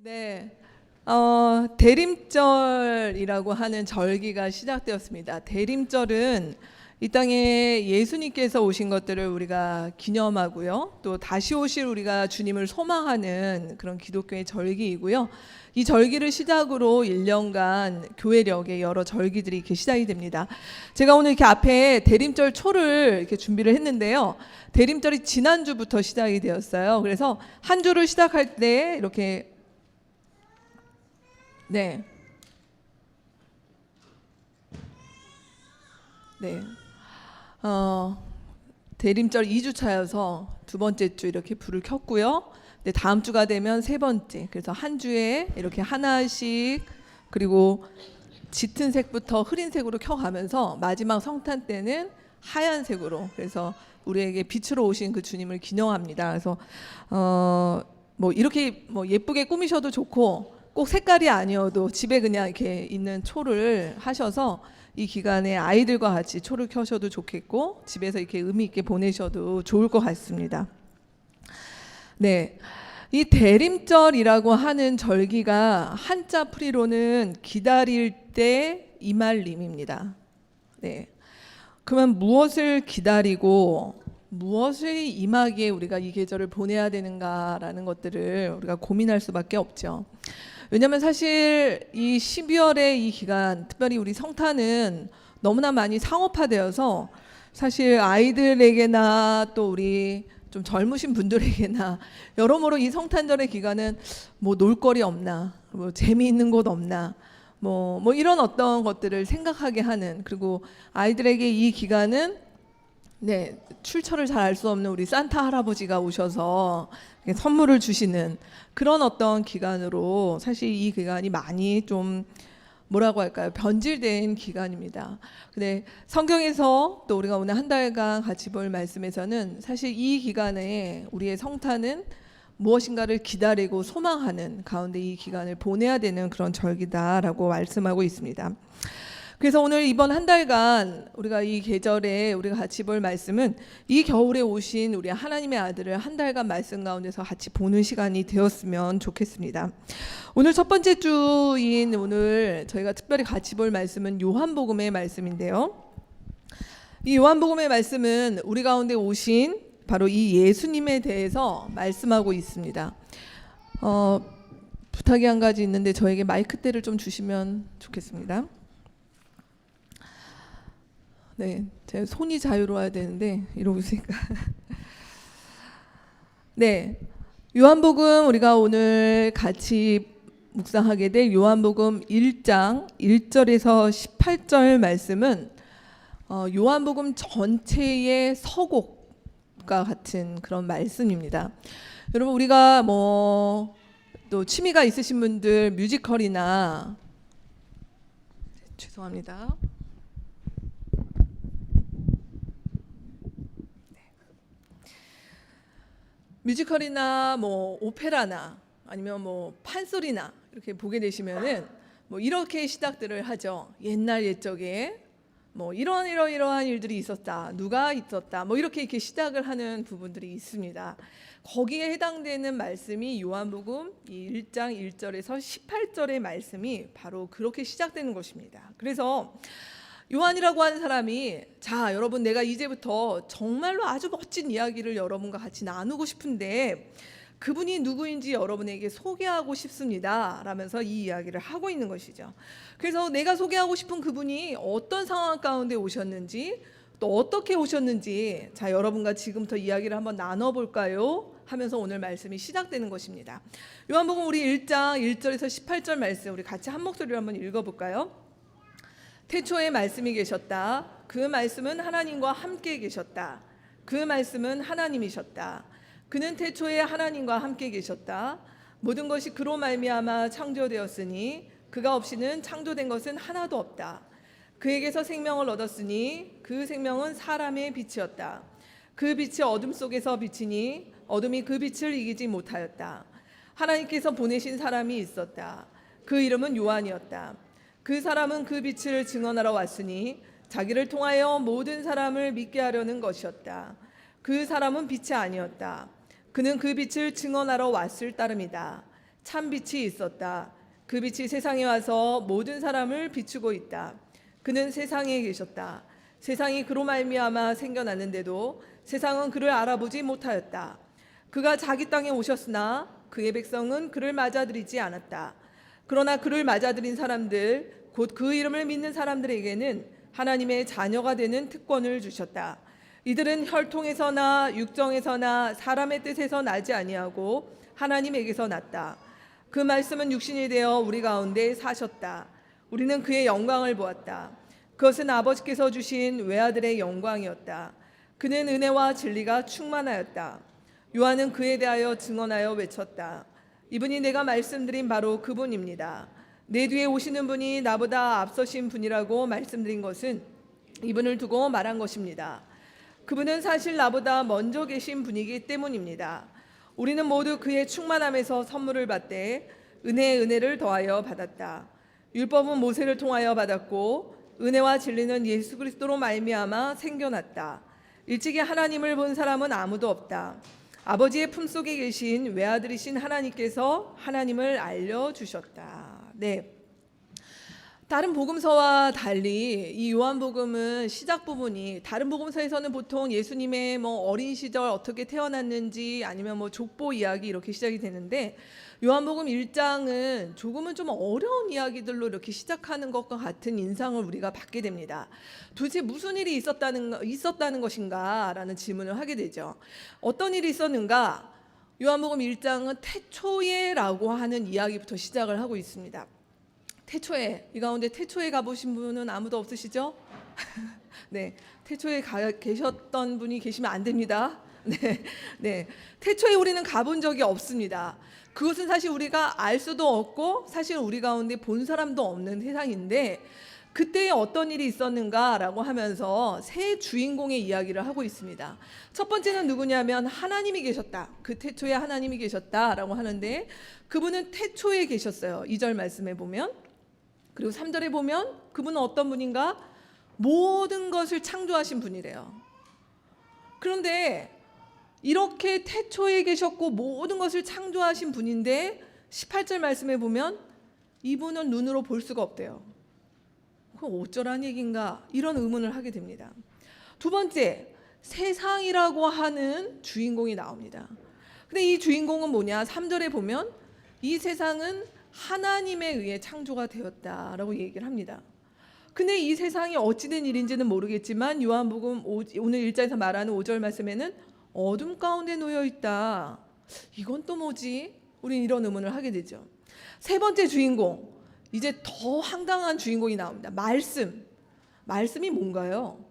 네, 대림절이라고 하는 절기가 시작되었습니다. 대림절은 이 땅에 예수님께서 오신 것들을 우리가 기념하고요. 또 다시 오실 우리가 주님을 소망하는 그런 기독교의 절기이고요. 이 절기를 시작으로 1년간 교회력의 여러 절기들이 이렇게 시작이 됩니다. 제가 오늘 이렇게 앞에 대림절 초를 이렇게 준비를 했는데요. 대림절이 지난주부터 시작이 되었어요. 그래서 한 주를 시작할 때 이렇게 네. 네. 어, 대림절 2주차여서 두 번째 주 이렇게 불을 켰고요. 네, 다음 주가 되면 세 번째. 그래서 한 주에 이렇게 하나씩 그리고 짙은 색부터 흐린 색으로 켜가면서 마지막 성탄 때는 하얀색으로. 그래서 우리에게 빛으로 오신 그 주님을 기념합니다. 그래서 뭐 이렇게 뭐 예쁘게 꾸미셔도 좋고 꼭 색깔이 아니어도 집에 그냥 이렇게 있는 초를 하셔서 이 기간에 아이들과 같이 초를 켜셔도 좋겠고 집에서 이렇게 의미 있게 보내셔도 좋을 것 같습니다. 네, 이 대림절이라고 하는 절기가 한자 풀이로는 기다릴 때 이말림입니다. 네, 그러면 무엇을 기다리고 무엇을 임하기에 우리가 이 계절을 보내야 되는가라는 것들을 우리가 고민할 수밖에 없죠. 왜냐하면 사실 이 12월의 이 기간, 특별히 우리 성탄은 너무나 많이 상업화되어서 사실 아이들에게나 또 우리 좀 젊으신 분들에게나 여러모로 이 성탄절의 기간은 뭐 놀거리 없나, 뭐 재미있는 곳 없나, 뭐 이런 어떤 것들을 생각하게 하는, 그리고 아이들에게 이 기간은 네, 출처를 잘 알 수 없는 우리 산타 할아버지가 오셔서 선물을 주시는 그런 어떤 기간으로 사실 이 기간이 많이 좀 뭐라고 할까요? 변질된 기간입니다. 근데 성경에서 또 우리가 오늘 한 달간 같이 볼 말씀에서는 사실 이 기간에 우리의 성탄은 무엇인가를 기다리고 소망하는 가운데 이 기간을 보내야 되는 그런 절기다라고 말씀하고 있습니다. 그래서 오늘 이번 한 달간 우리가 이 계절에 우리가 같이 볼 말씀은 이 겨울에 오신 우리 하나님의 아들을 한 달간 말씀 가운데서 같이 보는 시간이 되었으면 좋겠습니다. 오늘 첫 번째 주인 오늘 저희가 특별히 같이 볼 말씀은 요한복음의 말씀인데요. 이 요한복음의 말씀은 우리 가운데 오신 바로 이 예수님에 대해서 말씀하고 있습니다. 부탁이 한 가지 있는데 저에게 마이크대를 좀 주시면 좋겠습니다. 네, 제 손이 자유로워야 되는데 이러고 있으니까. 네, 요한복음 우리가 오늘 같이 묵상하게 될 요한복음 1장 1절에서 18절 말씀은 요한복음 전체의 서곡과 같은 그런 말씀입니다. 여러분 우리가 뭐 또 취미가 있으신 분들 뮤지컬이나 죄송합니다. 뮤지컬이나 뭐 오페라나 아니면 뭐 판소리나 이렇게 보게 되시면은 뭐 이렇게 시작들을 하죠. 옛날 옛적에 뭐 이러한 일들이 있었다. 누가 있었다. 뭐 이렇게 시작을 하는 부분들이 있습니다. 거기에 해당되는 말씀이 요한복음 1장 1절에서 18절의 말씀이 바로 그렇게 시작되는 것입니다. 그래서 요한이라고 하는 사람이 자 여러분 내가 이제부터 정말로 아주 멋진 이야기를 여러분과 같이 나누고 싶은데 그분이 누구인지 여러분에게 소개하고 싶습니다 라면서 이 이야기를 하고 있는 것이죠. 그래서 내가 소개하고 싶은 그분이 어떤 상황 가운데 오셨는지 또 어떻게 오셨는지 자 여러분과 지금부터 이야기를 한번 나눠볼까요 하면서 오늘 말씀이 시작되는 것입니다. 요한복음 우리 1장 1절에서 18절 말씀 우리 같이 한 목소리로 한번 읽어볼까요? 태초에 말씀이 계셨다. 그 말씀은 하나님과 함께 계셨다. 그 말씀은 하나님이셨다. 그는 태초에 하나님과 함께 계셨다. 모든 것이 그로 말미암아 창조되었으니 그가 없이는 창조된 것은 하나도 없다. 그에게서 생명을 얻었으니 그 생명은 사람의 빛이었다. 그 빛이 어둠 속에서 비치니 어둠이 그 빛을 이기지 못하였다. 하나님께서 보내신 사람이 있었다. 그 이름은 요한이었다. 그 사람은 그 빛을 증언하러 왔으니 자기를 통하여 모든 사람을 믿게 하려는 것이었다. 그 사람은 빛이 아니었다. 그는 그 빛을 증언하러 왔을 따름이다. 참 빛이 있었다. 그 빛이 세상에 와서 모든 사람을 비추고 있다. 그는 세상에 계셨다. 세상이 그로 말미암아 생겨났는데도 세상은 그를 알아보지 못하였다. 그가 자기 땅에 오셨으나 그의 백성은 그를 맞아들이지 않았다. 그러나 그를 맞아들인 사람들, 곧 그 이름을 믿는 사람들에게는 하나님의 자녀가 되는 특권을 주셨다. 이들은 혈통에서나 육정에서나 사람의 뜻에서 나지 아니하고 하나님에게서 났다. 그 말씀은 육신이 되어 우리 가운데 사셨다. 우리는 그의 영광을 보았다. 그것은 아버지께서 주신 외아들의 영광이었다. 그는 은혜와 진리가 충만하였다. 요한은 그에 대하여 증언하여 외쳤다. 이분이 내가 말씀드린 바로 그분입니다. 내 뒤에 오시는 분이 나보다 앞서신 분이라고 말씀드린 것은 이분을 두고 말한 것입니다. 그분은 사실 나보다 먼저 계신 분이기 때문입니다. 우리는 모두 그의 충만함에서 선물을 받되 은혜에 은혜를 더하여 받았다. 율법은 모세를 통하여 받았고 은혜와 진리는 예수 그리스도로 말미암아 생겨났다. 일찍이 하나님을 본 사람은 아무도 없다. 아버지의 품속에 계신 외아들이신 하나님께서 하나님을 알려주셨다. 네. 다른 복음서와 달리 이 요한복음은 시작 부분이 다른 복음서에서는 보통 예수님의 어린 시절 어떻게 태어났는지 아니면 족보 이야기 이렇게 시작이 되는데 요한복음 1장은 조금은 좀 어려운 이야기들로 이렇게 시작하는 것과 같은 인상을 우리가 받게 됩니다. 도대체 무슨 일이 있었다는 것인가라는 질문을 하게 되죠. 어떤 일이 있었는가? 요한복음 1장은 태초에라고 하는 이야기부터 시작을 하고 있습니다. 태초에, 이 가운데 태초에 가보신 분은 아무도 없으시죠? 네, 태초에 계셨던 분이 계시면 안 됩니다. 네, 태초에 우리는 가본 적이 없습니다. 그것은 사실 우리가 알 수도 없고 사실 우리 가운데 본 사람도 없는 세상인데 그때 어떤 일이 있었는가라고 하면서 세 주인공의 이야기를 하고 있습니다. 첫 번째는 누구냐면 하나님이 계셨다. 그 태초에 하나님이 계셨다라고 하는데 그분은 태초에 계셨어요. 2절 말씀에 보면. 그리고 3절에 보면 그분은 어떤 분인가? 모든 것을 창조하신 분이래요. 그런데 이렇게 태초에 계셨고 모든 것을 창조하신 분인데 18절 말씀에 보면 이분은 눈으로 볼 수가 없대요. 그럼 어쩌란 얘기인가? 이런 의문을 하게 됩니다. 두 번째, 세상이라고 하는 주인공이 나옵니다. 근데 이 주인공은 뭐냐? 3절에 보면 이 세상은 하나님에 의해 창조가 되었다라고 얘기를 합니다. 근데 이 세상이 어찌된 일인지는 모르겠지만 요한복음 오늘 1장에서 말하는 5절 말씀에는 어둠 가운데 놓여 있다. 이건 또 뭐지? 우린 이런 의문을 하게 되죠. 세 번째 주인공, 이제 더 황당한 주인공이 나옵니다. 말씀이 뭔가요?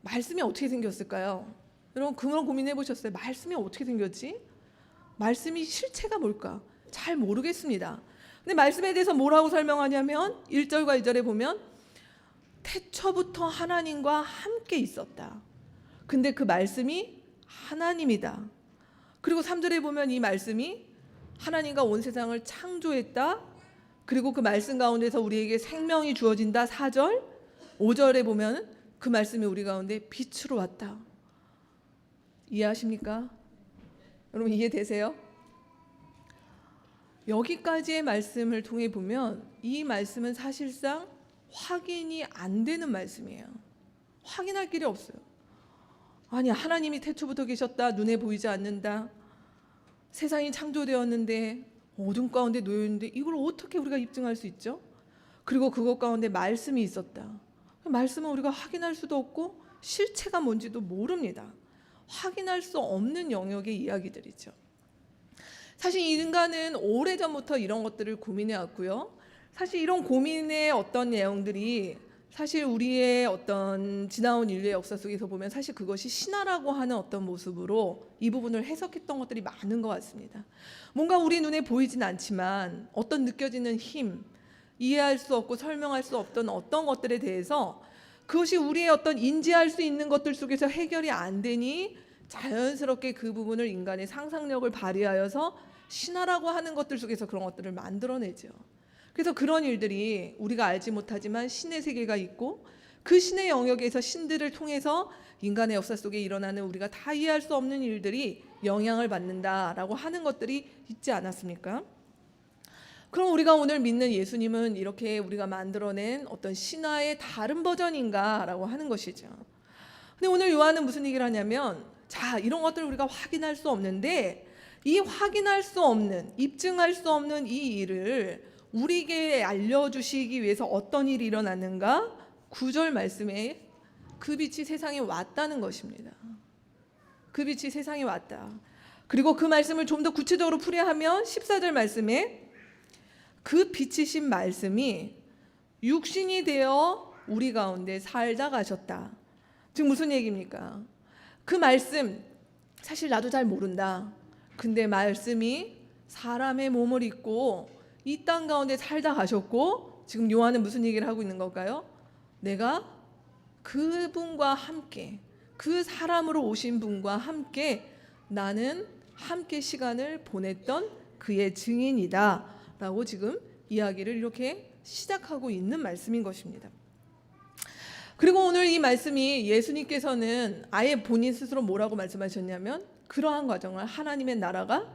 말씀이 어떻게 생겼을까요? 여러분 그런 고민해 보셨어요? 말씀이 어떻게 생겼지? 말씀이 실체가 뭘까? 잘 모르겠습니다. 근데 말씀에 대해서 뭐라고 설명하냐면 1절과 2절에 보면 태초부터 하나님과 함께 있었다. 근데 그 말씀이 하나님이다. 그리고 3절에 보면 이 말씀이 하나님과 온 세상을 창조했다. 그리고 그 말씀 가운데서 우리에게 생명이 주어진다. 4절, 5절에 보면 그 말씀이 우리 가운데 빛으로 왔다. 이해하십니까? 여러분 이해되세요? 여기까지의 말씀을 통해 보면 이 말씀은 사실상 확인이 안 되는 말씀이에요. 확인할 길이 없어요. 아니 하나님이 태초부터 계셨다. 눈에 보이지 않는다. 세상이 창조되었는데 어둠 가운데 놓여있는데 이걸 어떻게 우리가 입증할 수 있죠? 그리고 그것 가운데 말씀이 있었다. 말씀은 우리가 확인할 수도 없고 실체가 뭔지도 모릅니다. 확인할 수 없는 영역의 이야기들이죠. 사실 인간은 오래전부터 이런 것들을 고민해 왔고요. 사실 이런 고민의 어떤 내용들이 사실 우리의 어떤 지나온 인류의 역사 속에서 보면 사실 그것이 신화라고 하는 어떤 모습으로 이 부분을 해석했던 것들이 많은 것 같습니다. 뭔가 우리 눈에 보이진 않지만 어떤 느껴지는 힘, 이해할 수 없고 설명할 수 없던 어떤 것들에 대해서 그것이 우리의 어떤 인지할 수 있는 것들 속에서 해결이 안 되니 자연스럽게 그 부분을 인간의 상상력을 발휘하여서 신화라고 하는 것들 속에서 그런 것들을 만들어내죠. 그래서 그런 일들이 우리가 알지 못하지만 신의 세계가 있고 그 신의 영역에서 신들을 통해서 인간의 역사 속에 일어나는 우리가 다 이해할 수 없는 일들이 영향을 받는다라고 하는 것들이 있지 않았습니까? 그럼 우리가 오늘 믿는 예수님은 이렇게 우리가 만들어낸 어떤 신화의 다른 버전인가라고 하는 것이죠. 근데 오늘 요한은 무슨 얘기를 하냐면, 자, 이런 것들을 우리가 확인할 수 없는데, 이 확인할 수 없는, 입증할 수 없는 이 일을 우리에게 알려주시기 위해서 어떤 일이 일어났는가? 9절 말씀에 그 빛이 세상에 왔다는 것입니다. 그 빛이 세상에 왔다. 그리고 그 말씀을 좀 더 구체적으로 풀이하면 14절 말씀에 그 빛이신 말씀이 육신이 되어 우리 가운데 살다 가셨다. 즉 무슨 얘기입니까? 그 말씀, 사실 나도 잘 모른다. 근데 말씀이 사람의 몸을 입고 이 땅 가운데 살다 가셨고, 지금 요한은 무슨 얘기를 하고 있는 걸까요? 내가 그분과 함께, 그 사람으로 오신 분과 함께 나는 함께 시간을 보냈던 그의 증인이다 라고 지금 이야기를 이렇게 시작하고 있는 말씀인 것입니다. 그리고 오늘 이 말씀이 예수님께서는 아예 본인 스스로 뭐라고 말씀하셨냐면, 그러한 과정을 하나님의 나라가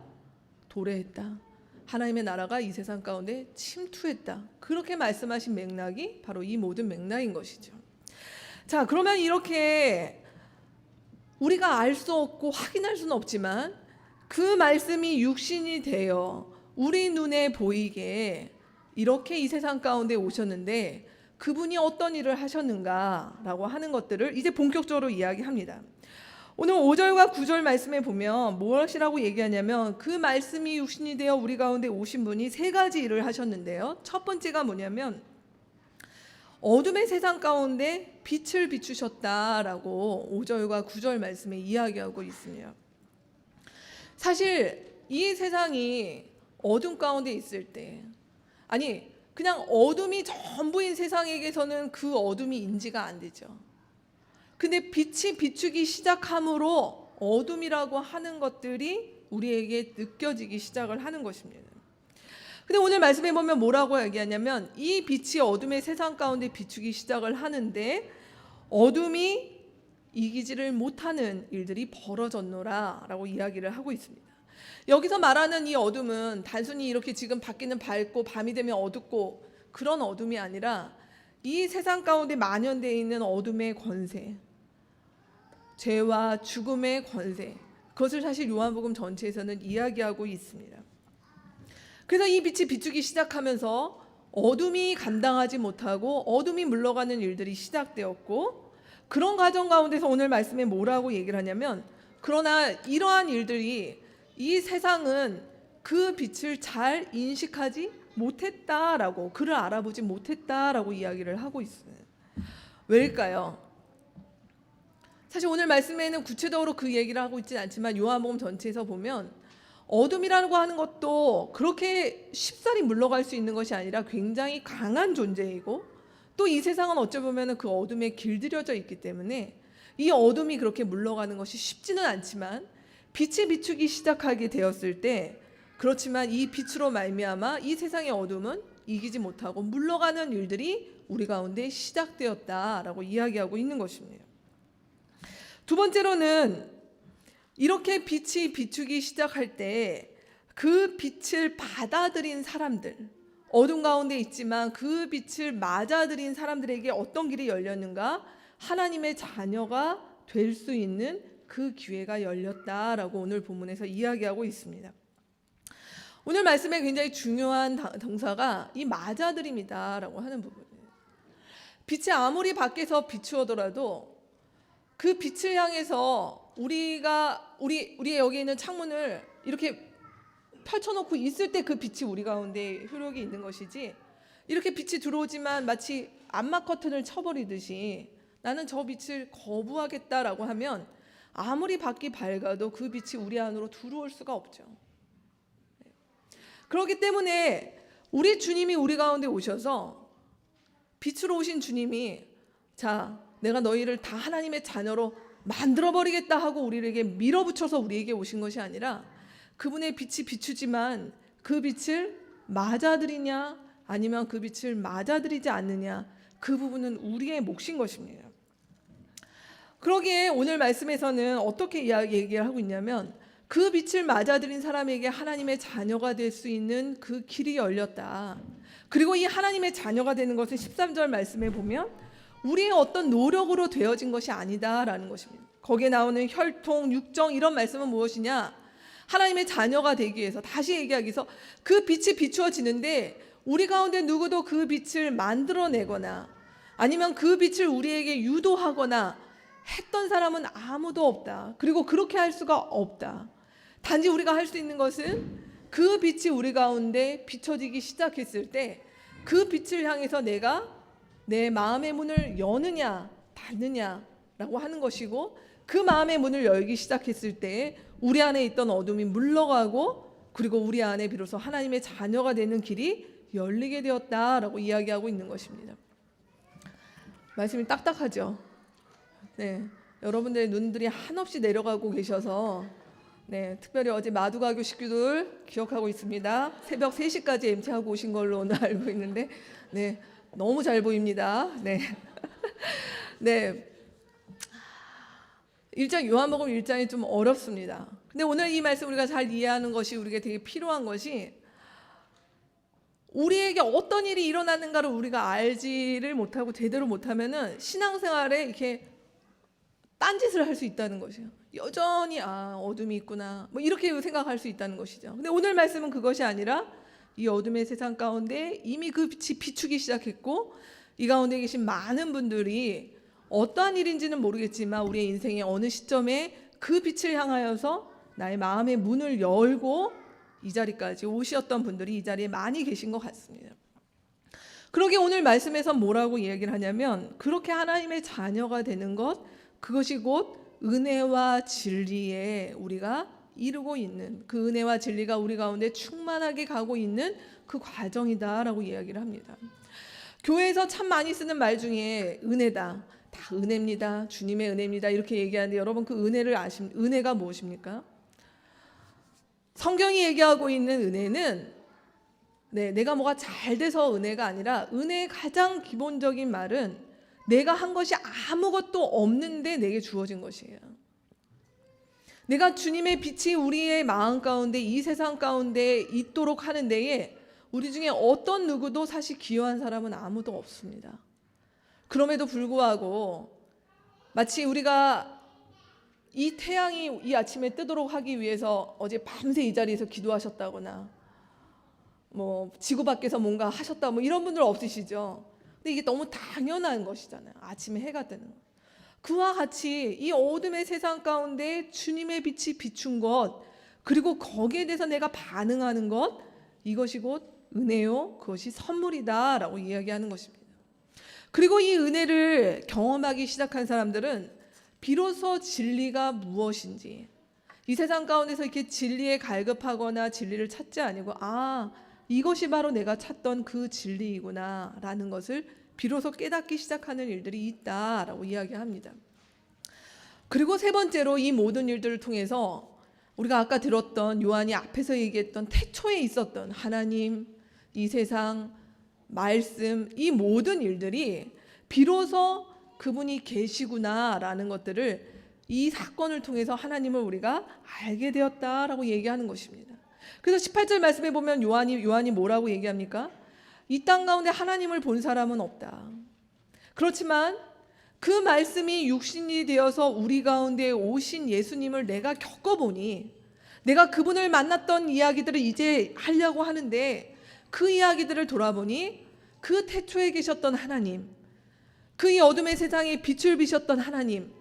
도래했다, 하나님의 나라가 이 세상 가운데 침투했다, 그렇게 말씀하신 맥락이 바로 이 모든 맥락인 것이죠. 자, 그러면 이렇게 우리가 알 수 없고 확인할 수는 없지만 그 말씀이 육신이 되어 우리 눈에 보이게 이렇게 이 세상 가운데 오셨는데, 그분이 어떤 일을 하셨는가라고 하는 것들을 이제 본격적으로 이야기합니다. 오늘 5절과 9절 말씀에 보면 무엇이라고 얘기하냐면, 그 말씀이 육신이 되어 우리 가운데 오신 분이 세 가지 일을 하셨는데요. 첫 번째가 뭐냐면 어둠의 세상 가운데 빛을 비추셨다라고 5절과 9절 말씀에 이야기하고 있습니다. 사실 이 세상이 어둠 가운데 있을 때, 아니 그냥 어둠이 전부인 세상에게서는 그 어둠이 인지가 안 되죠. 근데 빛이 비추기 시작함으로 어둠이라고 하는 것들이 우리에게 느껴지기 시작을 하는 것입니다. 근데 오늘 말씀해 보면 뭐라고 얘기하냐면, 이 빛이 어둠의 세상 가운데 비추기 시작을 하는데 어둠이 이기지를 못하는 일들이 벌어졌노라 라고 이야기를 하고 있습니다. 여기서 말하는 이 어둠은 단순히 이렇게 지금 밖에는 밝고 밤이 되면 어둡고 그런 어둠이 아니라 이 세상 가운데 만연되어 있는 어둠의 권세, 죄와 죽음의 권세, 그것을 사실 요한복음 전체에서는 이야기하고 있습니다. 그래서 이 빛이 비추기 시작하면서 어둠이 감당하지 못하고 어둠이 물러가는 일들이 시작되었고, 그런 과정 가운데서 오늘 말씀에 뭐라고 얘기를 하냐면, 그러나 이러한 일들이 이 세상은 그 빛을 잘 인식하지 못했다라고, 그를 알아보지 못했다라고 이야기를 하고 있어요. 왜일까요? 사실 오늘 말씀에는 구체적으로 그 얘기를 하고 있진 않지만 요한복음 전체에서 보면 어둠이라고 하는 것도 그렇게 쉽사리 물러갈 수 있는 것이 아니라 굉장히 강한 존재이고, 또 이 세상은 어찌 보면 그 어둠에 길들여져 있기 때문에 이 어둠이 그렇게 물러가는 것이 쉽지는 않지만, 빛이 비추기 시작하게 되었을 때, 그렇지만 이 빛으로 말미암아 이 세상의 어둠은 이기지 못하고 물러가는 일들이 우리 가운데 시작되었다라고 이야기하고 있는 것입니다. 두 번째로는 이렇게 빛이 비추기 시작할 때 그 빛을 받아들인 사람들, 어둠 가운데 있지만 그 빛을 맞아들인 사람들에게 어떤 길이 열렸는가? 하나님의 자녀가 될 수 있는 그 기회가 열렸다라고 오늘 본문에서 이야기하고 있습니다. 오늘 말씀에 굉장히 중요한 동사가 이 맞아들임이다라고 하는 부분이에요. 빛이 아무리 밖에서 비추어더라도 그 빛을 향해서 우리의 여기 있는 창문을 이렇게 펼쳐놓고 있을 때 그 빛이 우리 가운데 효력이 있는 것이지, 이렇게 빛이 들어오지만 마치 암막 커튼을 쳐버리듯이 나는 저 빛을 거부하겠다라고 하면 아무리 밖이 밝아도 그 빛이 우리 안으로 들어올 수가 없죠. 그렇기 때문에 우리 주님이 우리 가운데 오셔서, 빛으로 오신 주님이 자, 내가 너희를 다 하나님의 자녀로 만들어버리겠다 하고 우리에게 밀어붙여서 우리에게 오신 것이 아니라, 그분의 빛이 비추지만 그 빛을 맞아들이냐 아니면 그 빛을 맞아들이지 않느냐, 그 부분은 우리의 몫인 것입니다. 그러기에 오늘 말씀에서는 어떻게 얘기를 하고 있냐면, 그 빛을 맞아들인 사람에게 하나님의 자녀가 될 수 있는 그 길이 열렸다. 그리고 이 하나님의 자녀가 되는 것은 13절 말씀에 보면 우리의 어떤 노력으로 되어진 것이 아니다라는 것입니다. 거기에 나오는 혈통, 육정 이런 말씀은 무엇이냐? 하나님의 자녀가 되기 위해서, 다시 얘기하기 위해서 그 빛이 비추어지는데 우리 가운데 누구도 그 빛을 만들어내거나 아니면 그 빛을 우리에게 유도하거나 했던 사람은 아무도 없다. 그리고 그렇게 할 수가 없다. 단지 우리가 할 수 있는 것은 그 빛이 우리 가운데 비춰지기 시작했을 때 그 빛을 향해서 내가 내 마음의 문을 여느냐 닫느냐라고 하는 것이고, 그 마음의 문을 열기 시작했을 때 우리 안에 있던 어둠이 물러가고 그리고 우리 안에 비로소 하나님의 자녀가 되는 길이 열리게 되었다라고 이야기하고 있는 것입니다. 말씀이 딱딱하죠. 네, 여러분들의 눈들이 한없이 내려가고 계셔서 특별히 어제 마두가교 식구들 기억하고 있습니다. 새벽 3시까지 MT하고 오신 걸로 오늘 알고 있는데 너무 잘 보입니다. 네. 1장 요한복음 1장이 좀 어렵습니다. 근데 오늘 이 말씀 우리가 잘 이해하는 것이 우리에게 되게 필요한 것이, 우리에게 어떤 일이 일어나는가를 우리가 알지를 못하고 제대로 못하면은 신앙생활에 이렇게 딴짓을 할 수 있다는 것이에요. 여전히 어둠이 있구나 뭐 이렇게 생각할 수 있다는 것이죠. 근데 오늘 말씀은 그것이 아니라 이 어둠의 세상 가운데 이미 그 빛이 비추기 시작했고, 이 가운데 계신 많은 분들이 어떠한 일인지는 모르겠지만 우리의 인생의 어느 시점에 그 빛을 향하여서 나의 마음의 문을 열고 이 자리까지 오셨던 분들이 이 자리에 많이 계신 것 같습니다. 그러게 오늘 말씀에서 뭐라고 이야기를 하냐면, 그렇게 하나님의 자녀가 되는 것, 그것이 곧 은혜와 진리에 우리가 이루고 있는, 그 은혜와 진리가 우리 가운데 충만하게 가고 있는 그 과정이다라고 이야기를 합니다. 교회에서 참 많이 쓰는 말 중에 은혜다, 다 은혜입니다, 주님의 은혜입니다 이렇게 얘기하는데, 여러분 그 은혜를 아십니까? 은혜가 무엇입니까? 성경이 얘기하고 있는 은혜는 내가 뭐가 잘 돼서 은혜가 아니라, 은혜의 가장 기본적인 말은 내가 한 것이 아무것도 없는데 내게 주어진 것이에요. 내가 주님의 빛이 우리의 마음 가운데 이 세상 가운데 있도록 하는 데에 우리 중에 어떤 누구도 사실 기여한 사람은 아무도 없습니다. 그럼에도 불구하고 마치 우리가 이 태양이 이 아침에 뜨도록 하기 위해서 어제 밤새 이 자리에서 기도하셨다거나 뭐 지구 밖에서 뭔가 하셨다 뭐 이런 분들 없으시죠? 근데 이게 너무 당연한 것이잖아요. 아침에 해가 뜨는 것. 그와 같이 이 어둠의 세상 가운데 주님의 빛이 비춘 것, 그리고 거기에 대해서 내가 반응하는 것, 이것이 곧 은혜요, 그것이 선물이다라고 이야기하는 것입니다. 그리고 이 은혜를 경험하기 시작한 사람들은 비로소 진리가 무엇인지, 이 세상 가운데서 이렇게 진리에 갈급하거나 진리를 찾지 아니고 이것이 바로 내가 찾던 그 진리이구나 라는 것을 비로소 깨닫기 시작하는 일들이 있다라고 이야기합니다. 그리고 세 번째로 이 모든 일들을 통해서 우리가 아까 들었던 요한이 앞에서 얘기했던 태초에 있었던 하나님, 이 세상, 말씀, 이 모든 일들이 비로소 그분이 계시구나라는 것들을 이 사건을 통해서 하나님을 우리가 알게 되었다라고 얘기하는 것입니다. 그래서 18절 말씀에 보면 요한이 뭐라고 얘기합니까? 이 땅 가운데 하나님을 본 사람은 없다. 그렇지만 그 말씀이 육신이 되어서 우리 가운데 오신 예수님을 내가 겪어보니, 내가 그분을 만났던 이야기들을 이제 하려고 하는데 그 이야기들을 돌아보니 그 태초에 계셨던 하나님, 그 이 어둠의 세상에 빛을 비셨던 하나님,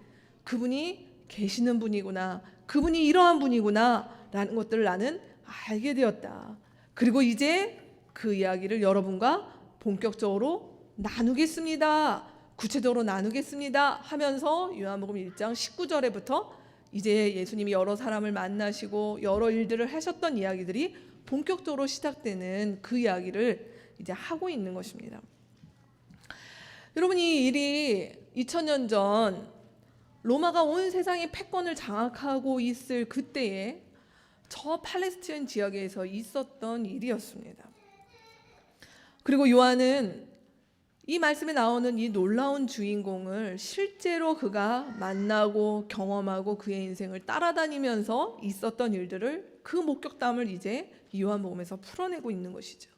그분이 계시는 분이구나, 그분이 이러한 분이구나 라는 것들을 나는 알게 되었다. 그리고 이제 그 이야기를 여러분과 본격적으로 나누겠습니다, 구체적으로 나누겠습니다 하면서 요한복음 1장 19절에부터 이제 예수님이 여러 사람을 만나시고 여러 일들을 하셨던 이야기들이 본격적으로 시작되는 그 이야기를 이제 하고 있는 것입니다. 여러분, 이 일이 2000년 전 로마가 온 세상의 패권을 장악하고 있을 그때에 저 팔레스타인 지역에서 있었던 일이었습니다. 그리고 요한은 이 말씀에 나오는 이 놀라운 주인공을 실제로 그가 만나고 경험하고 그의 인생을 따라다니면서 있었던 일들을, 그 목격담을 이제 요한복음에서 풀어내고 있는 것이죠.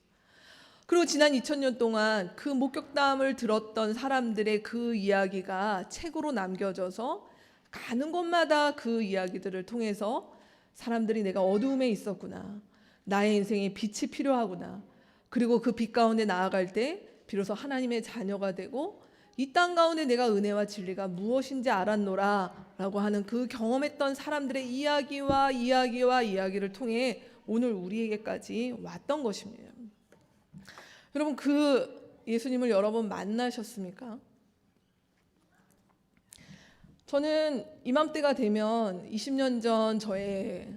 그리고 지난 2000년 동안 그 목격담을 들었던 사람들의 그 이야기가 책으로 남겨져서 가는 곳마다 그 이야기들을 통해서 사람들이 내가 어두움에 있었구나, 나의 인생에 빛이 필요하구나, 그리고 그 빛 가운데 나아갈 때 비로소 하나님의 자녀가 되고 이 땅 가운데 내가 은혜와 진리가 무엇인지 알았노라 라고 하는 그 경험했던 사람들의 이야기를 통해 오늘 우리에게까지 왔던 것입니다. 여러분, 그 예수님을 여러분 만나셨습니까? 저는 이맘때가 되면 20년 전 저의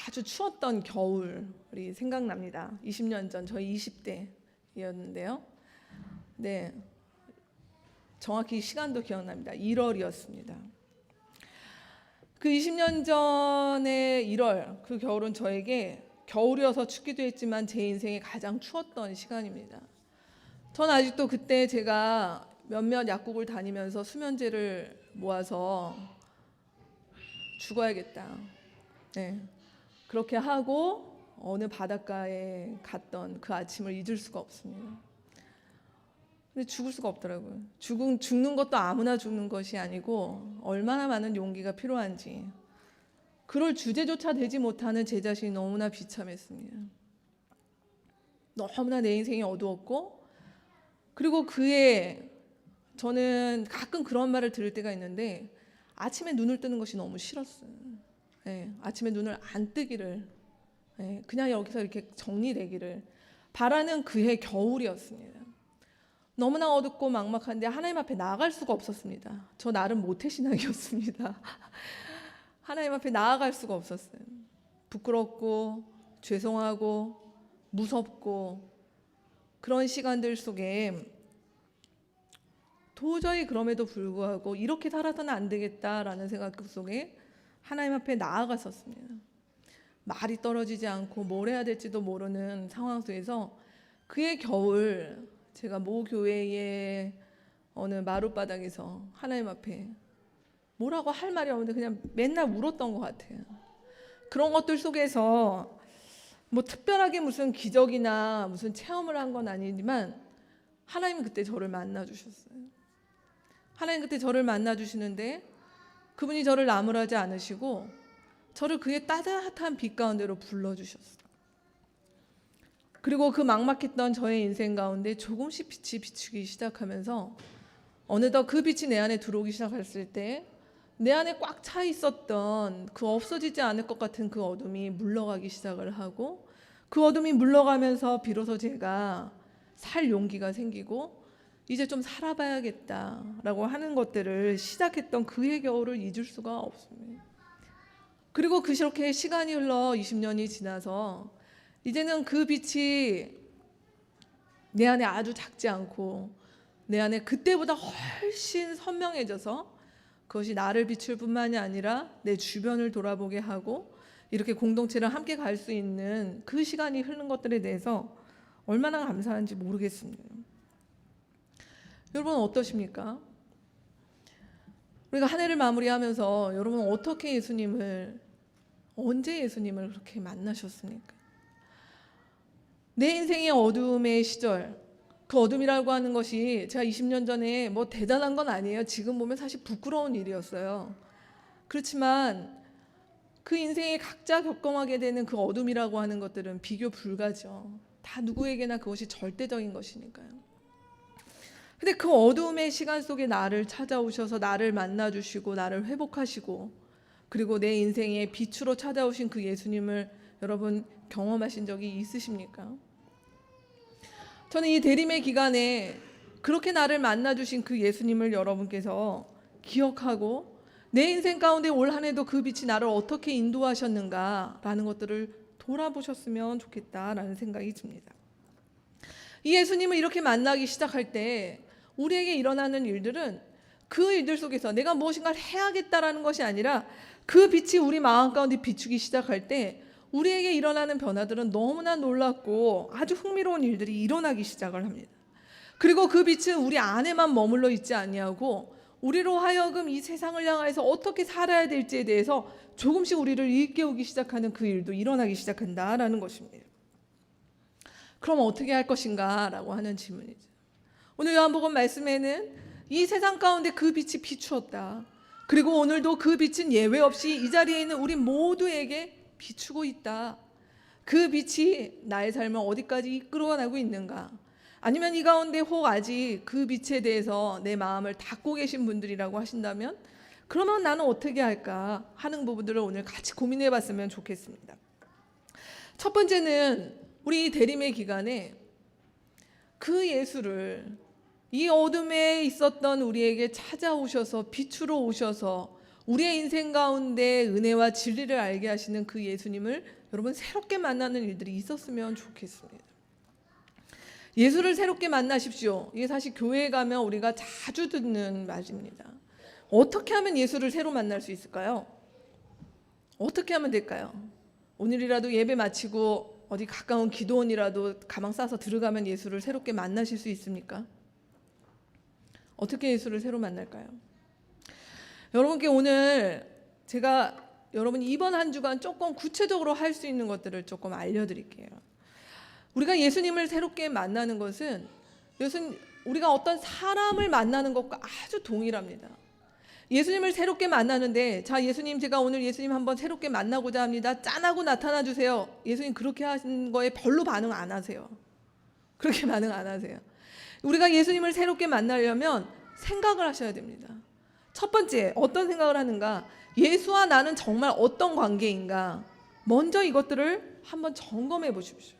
아주 추웠던 겨울이 생각납니다. 20년 전 저희 20대였는데요. 네, 정확히 시간도 기억납니다. 1월이었습니다. 그 20년 전의 1월, 그 겨울은 저에게 겨울이어서 춥기도 했지만 제 인생에 가장 추웠던 시간입니다. 전 아직도 그때 제가 몇몇 약국을 다니면서 수면제를 모아서 죽어야겠다, 네, 그렇게 하고 어느 바닷가에 갔던 그 아침을 잊을 수가 없습니다. 근데 죽을 수가 없더라고요. 죽는 것도 아무나 죽는 것이 아니고 얼마나 많은 용기가 필요한지, 그럴 주제조차 되지 못하는 제 자신이 너무나 비참했습니다. 너무나 내 인생이 어두웠고, 그리고 저는 가끔 그런 말을 들을 때가 있는데 아침에 눈을 뜨는 것이 너무 싫었어요. 네, 아침에 눈을 안 뜨기를, 네, 그냥 여기서 이렇게 정리되기를 바라는 그해 겨울이었습니다. 너무나 어둡고 막막한데 하나님 앞에 나아갈 수가 없었습니다. 저 나름 모태신앙이었습니다. 하나님 앞에 나아갈 수가 없었어요. 부끄럽고 죄송하고 무섭고 그런 시간들 속에 도저히 그럼에도 불구하고 이렇게 살아서는 안 되겠다라는 생각 속에 하나님 앞에 나아갔었습니다. 말이 떨어지지 않고 뭘 해야 될지도 모르는 상황 속에서 그의 겨울, 제가 모 교회의 어느 마룻바닥에서 하나님 앞에 뭐라고 할 말이 없는데 그냥 맨날 울었던 것 같아요. 그런 것들 속에서 뭐 특별하게 무슨 기적이나 무슨 체험을 한 건 아니지만 하나님은 그때 저를 만나 주셨어요. 하나님 그때 저를 만나 주시는데 그분이 저를 나무라지 않으시고 저를 그의 따뜻한 빛 가운데로 불러주셨어요. 그리고 그 막막했던 저의 인생 가운데 조금씩 빛이 비추기 시작하면서 어느덧 그 빛이 내 안에 들어오기 시작했을 때 내 안에 꽉 차 있었던 그 없어지지 않을 것 같은 그 어둠이 물러가기 시작을 하고, 그 어둠이 물러가면서 비로소 제가 살 용기가 생기고 이제 좀 살아봐야겠다라고 하는 것들을 시작했던 그의 겨울을 잊을 수가 없습니다. 그리고 그렇게 시간이 흘러 20년이 지나서 이제는 그 빛이 내 안에 아주 작지 않고 내 안에 그때보다 훨씬 선명해져서 그것이 나를 비출 뿐만이 아니라 내 주변을 돌아보게 하고 이렇게 공동체를 함께 갈 수 있는 그 시간이 흐르는 것들에 대해서 얼마나 감사한지 모르겠습니다. 여러분 어떠십니까? 우리가 한 해를 마무리하면서 여러분 어떻게 언제 예수님을 그렇게 만나셨습니까? 내 인생의 어둠의 시절, 그 어둠이라고 하는 것이 제가 20년 전에 뭐 대단한 건 아니에요. 지금 보면 사실 부끄러운 일이었어요. 그렇지만 그 인생에 각자 겪어하게 되는 그 어둠이라고 하는 것들은 비교 불가죠. 다 누구에게나 그것이 절대적인 것이니까요. 근데 그 어둠의 시간 속에 나를 찾아오셔서 나를 만나주시고 나를 회복하시고 그리고 내 인생의 빛으로 찾아오신 그 예수님을 여러분 경험하신 적이 있으십니까? 저는 이 대림의 기간에 그렇게 나를 만나주신 그 예수님을 여러분께서 기억하고 내 인생 가운데 올 한 해도 그 빛이 나를 어떻게 인도하셨는가라는 것들을 돌아보셨으면 좋겠다라는 생각이 듭니다. 이 예수님을 이렇게 만나기 시작할 때 우리에게 일어나는 일들은 그 일들 속에서 내가 무엇인가를 해야겠다라는 것이 아니라 그 빛이 우리 마음 가운데 비추기 시작할 때 우리에게 일어나는 변화들은 너무나 놀랍고 아주 흥미로운 일들이 일어나기 시작을 합니다. 그리고 그 빛은 우리 안에만 머물러 있지 아니하고 우리로 하여금 이 세상을 향해서 어떻게 살아야 될지에 대해서 조금씩 우리를 일깨우기 시작하는 그 일도 일어나기 시작한다라는 것입니다. 그럼 어떻게 할 것인가 라고 하는 질문이죠. 오늘 요한복음 말씀에는 이 세상 가운데 그 빛이 비추었다. 그리고 오늘도 그 빛은 예외 없이 이 자리에 있는 우리 모두에게 비추고 있다. 그 빛이 나의 삶을 어디까지 이끌어가고 있는가? 아니면 이 가운데 혹 아직 그 빛에 대해서 내 마음을 닫고 계신 분들이라고 하신다면 그러면 나는 어떻게 할까 하는 부분들을 오늘 같이 고민해 봤으면 좋겠습니다. 첫 번째는 우리 대림의 기간에 그 예수를 이 어둠에 있었던 우리에게 찾아오셔서 빛으로 오셔서 우리의 인생 가운데 은혜와 진리를 알게 하시는 그 예수님을 여러분 새롭게 만나는 일들이 있었으면 좋겠습니다. 예수를 새롭게 만나십시오. 이게 사실 교회에 가면 우리가 자주 듣는 말입니다. 어떻게 하면 예수를 새로 만날 수 있을까요? 어떻게 하면 될까요? 오늘이라도 예배 마치고 어디 가까운 기도원이라도 가방 싸서 들어가면 예수를 새롭게 만나실 수 있습니까? 어떻게 예수를 새로 만날까요? 여러분께 오늘 제가 여러분 이번 한 주간 조금 구체적으로 할 수 있는 것들을 조금 알려드릴게요. 우리가 예수님을 새롭게 만나는 것은 우리가 어떤 사람을 만나는 것과 아주 동일합니다. 예수님을 새롭게 만나는데 자 예수님 제가 오늘 예수님 한번 새롭게 만나고자 합니다. 짠하고 나타나 주세요. 예수님 그렇게 하신 거에 별로 반응 안 하세요. 그렇게 반응 안 하세요. 우리가 예수님을 새롭게 만나려면 생각을 하셔야 됩니다. 첫 번째 어떤 생각을 하는가? 예수와 나는 정말 어떤 관계인가? 먼저 이것들을 한번 점검해 보십시오.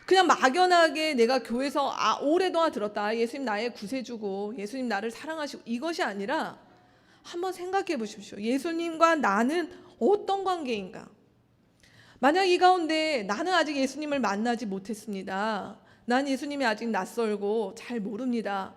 그냥 막연하게 내가 교회에서 오랫동안 들었다. 예수님 나의 구세주고 예수님 나를 사랑하시고 이것이 아니라 한번 생각해 보십시오. 예수님과 나는 어떤 관계인가? 만약 이 가운데 나는 아직 예수님을 만나지 못했습니다. 난 예수님이 아직 낯설고 잘 모릅니다.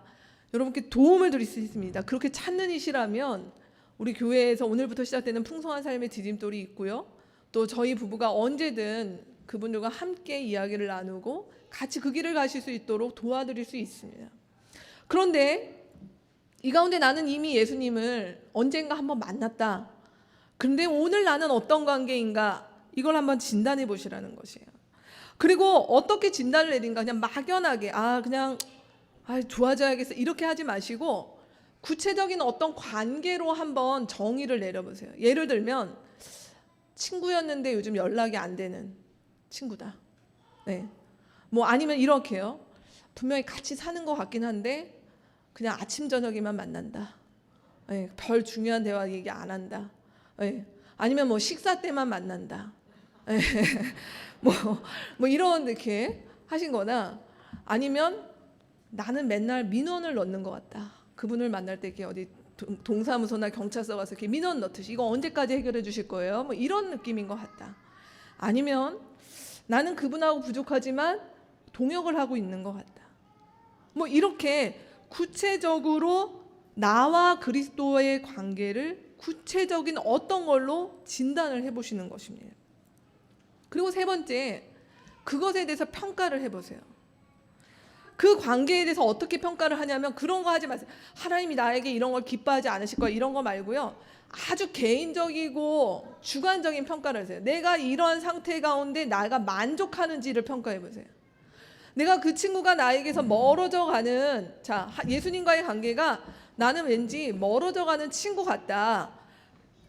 여러분께 도움을 드릴 수 있습니다. 그렇게 찾는 이시라면 우리 교회에서 오늘부터 시작되는 풍성한 삶의 디딤돌이 있고요. 또 저희 부부가 언제든 그분들과 함께 이야기를 나누고 같이 그 길을 가실 수 있도록 도와드릴 수 있습니다. 그런데 이 가운데 나는 이미 예수님을 언젠가 한번 만났다. 그런데 오늘 나는 어떤 관계인가? 이걸 한번 진단해 보시라는 것이에요. 그리고 어떻게 진단을 내린가? 그냥 막연하게 그냥 좋아져야겠어 이렇게 하지 마시고 구체적인 어떤 관계로 한번 정의를 내려보세요. 예를 들면 친구였는데 요즘 연락이 안 되는 친구다. 네. 뭐 아니면 이렇게요. 분명히 같이 사는 것 같긴 한데 그냥 아침 저녁에만 만난다. 네. 별 중요한 대화 얘기 안 한다. 네. 아니면 뭐 식사 때만 만난다. 네. 뭐 이런 이렇게 하신거나 아니면 나는 맨날 민원을 넣는 것 같다. 그분을 만날 때 이렇게 어디 동사무소나 경찰서 가서 이렇게 민원 넣듯이 이거 언제까지 해결해 주실 거예요? 뭐 이런 느낌인 것 같다. 아니면 나는 그분하고 부족하지만 동역을 하고 있는 것 같다. 뭐 이렇게 구체적으로 나와 그리스도의 관계를 구체적인 어떤 걸로 진단을 해보시는 것입니다. 그리고 세 번째, 그것에 대해서 평가를 해보세요. 그 관계에 대해서 어떻게 평가를 하냐면 그런 거 하지 마세요. 하나님이 나에게 이런 걸 기뻐하지 않으실 거야 이런 거 말고요. 아주 개인적이고 주관적인 평가를 하세요. 내가 이런 상태 가운데 나가 만족하는지를 평가해 보세요. 내가 그 친구가 나에게서 멀어져 가는 예수님과의 관계가 나는 왠지 멀어져 가는 친구 같다.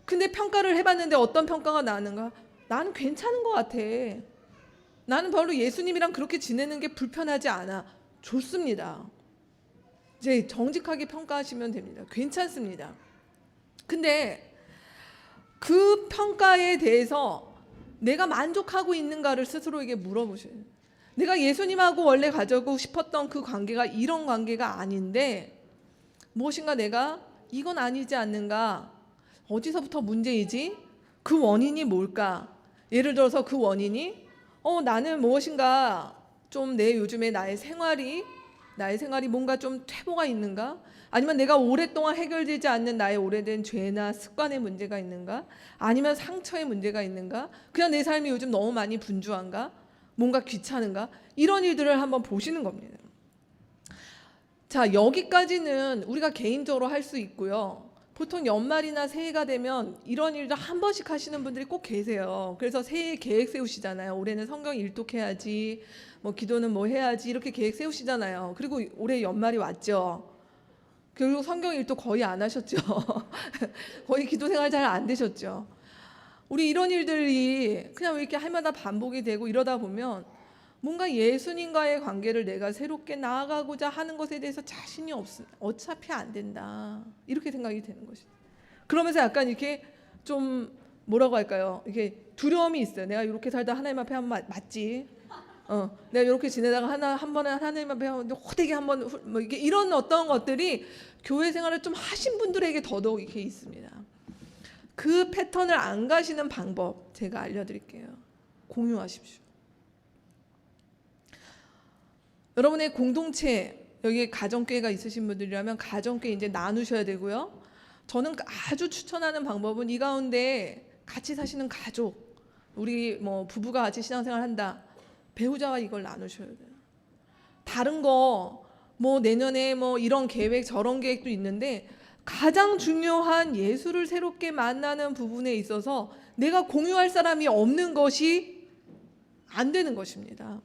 근데 평가를 해봤는데 어떤 평가가 나는가? 나는 괜찮은 것 같아. 나는 별로 예수님이랑 그렇게 지내는 게 불편하지 않아. 좋습니다. 이제 정직하게 평가하시면 됩니다. 괜찮습니다. 근데 그 평가에 대해서 내가 만족하고 있는가를 스스로에게 물어보셔요. 내가 예수님하고 원래 가지고 싶었던 그 관계가 이런 관계가 아닌데 무엇인가 내가 이건 아니지 않는가? 어디서부터 문제이지? 그 원인이 뭘까? 예를 들어서 그 원인이 나는 무엇인가 좀 요즘에 나의 생활이 뭔가 좀 퇴보가 있는가? 아니면 내가 오랫동안 해결되지 않는 나의 오래된 죄나 습관의 문제가 있는가? 아니면 상처의 문제가 있는가? 그냥 내 삶이 요즘 너무 많이 분주한가? 뭔가 귀찮은가? 이런 일들을 한번 보시는 겁니다. 자, 여기까지는 우리가 개인적으로 할 수 있고요. 보통 연말이나 새해가 되면 이런 일도 한 번씩 하시는 분들이 꼭 계세요. 그래서 새해 계획 세우시잖아요. 올해는 성경 일독해야지, 뭐 기도는 뭐 해야지 이렇게 계획 세우시잖아요. 그리고 올해 연말이 왔죠. 결국 성경 일독 거의 안 하셨죠. 거의 기도 생활 잘 안 되셨죠. 우리 이런 일들이 그냥 왜 이렇게 할마다 반복이 되고 이러다 보면 뭔가 예수님과의 관계를 내가 새롭게 나아가고자 하는 것에 대해서 자신이 없으면 어차피 안 된다 이렇게 생각이 되는 것이죠. 그러면서 약간 이렇게 좀 뭐라고 할까요? 이게 두려움이 있어요. 내가 이렇게 살다 하나님 앞에 한번 맞지? 내가 이렇게 지내다가 한 번에 하나님 앞에 호되게 한번 뭐 이게 이런 어떤 것들이 교회 생활을 좀 하신 분들에게 더더욱 이렇게 있습니다. 그 패턴을 안 가시는 방법 제가 알려드릴게요. 공유하십시오. 여러분의 공동체, 여기 가정교회가 있으신 분들이라면 가정교회 이제 나누셔야 되고요. 저는 아주 추천하는 방법은 이 가운데 같이 사시는 가족, 우리 뭐 부부가 같이 신앙생활 한다. 배우자와 이걸 나누셔야 돼요. 다른 거 뭐 내년에 뭐 이런 계획 저런 계획도 있는데 가장 중요한 예수를 새롭게 만나는 부분에 있어서 내가 공유할 사람이 없는 것이 안 되는 것입니다.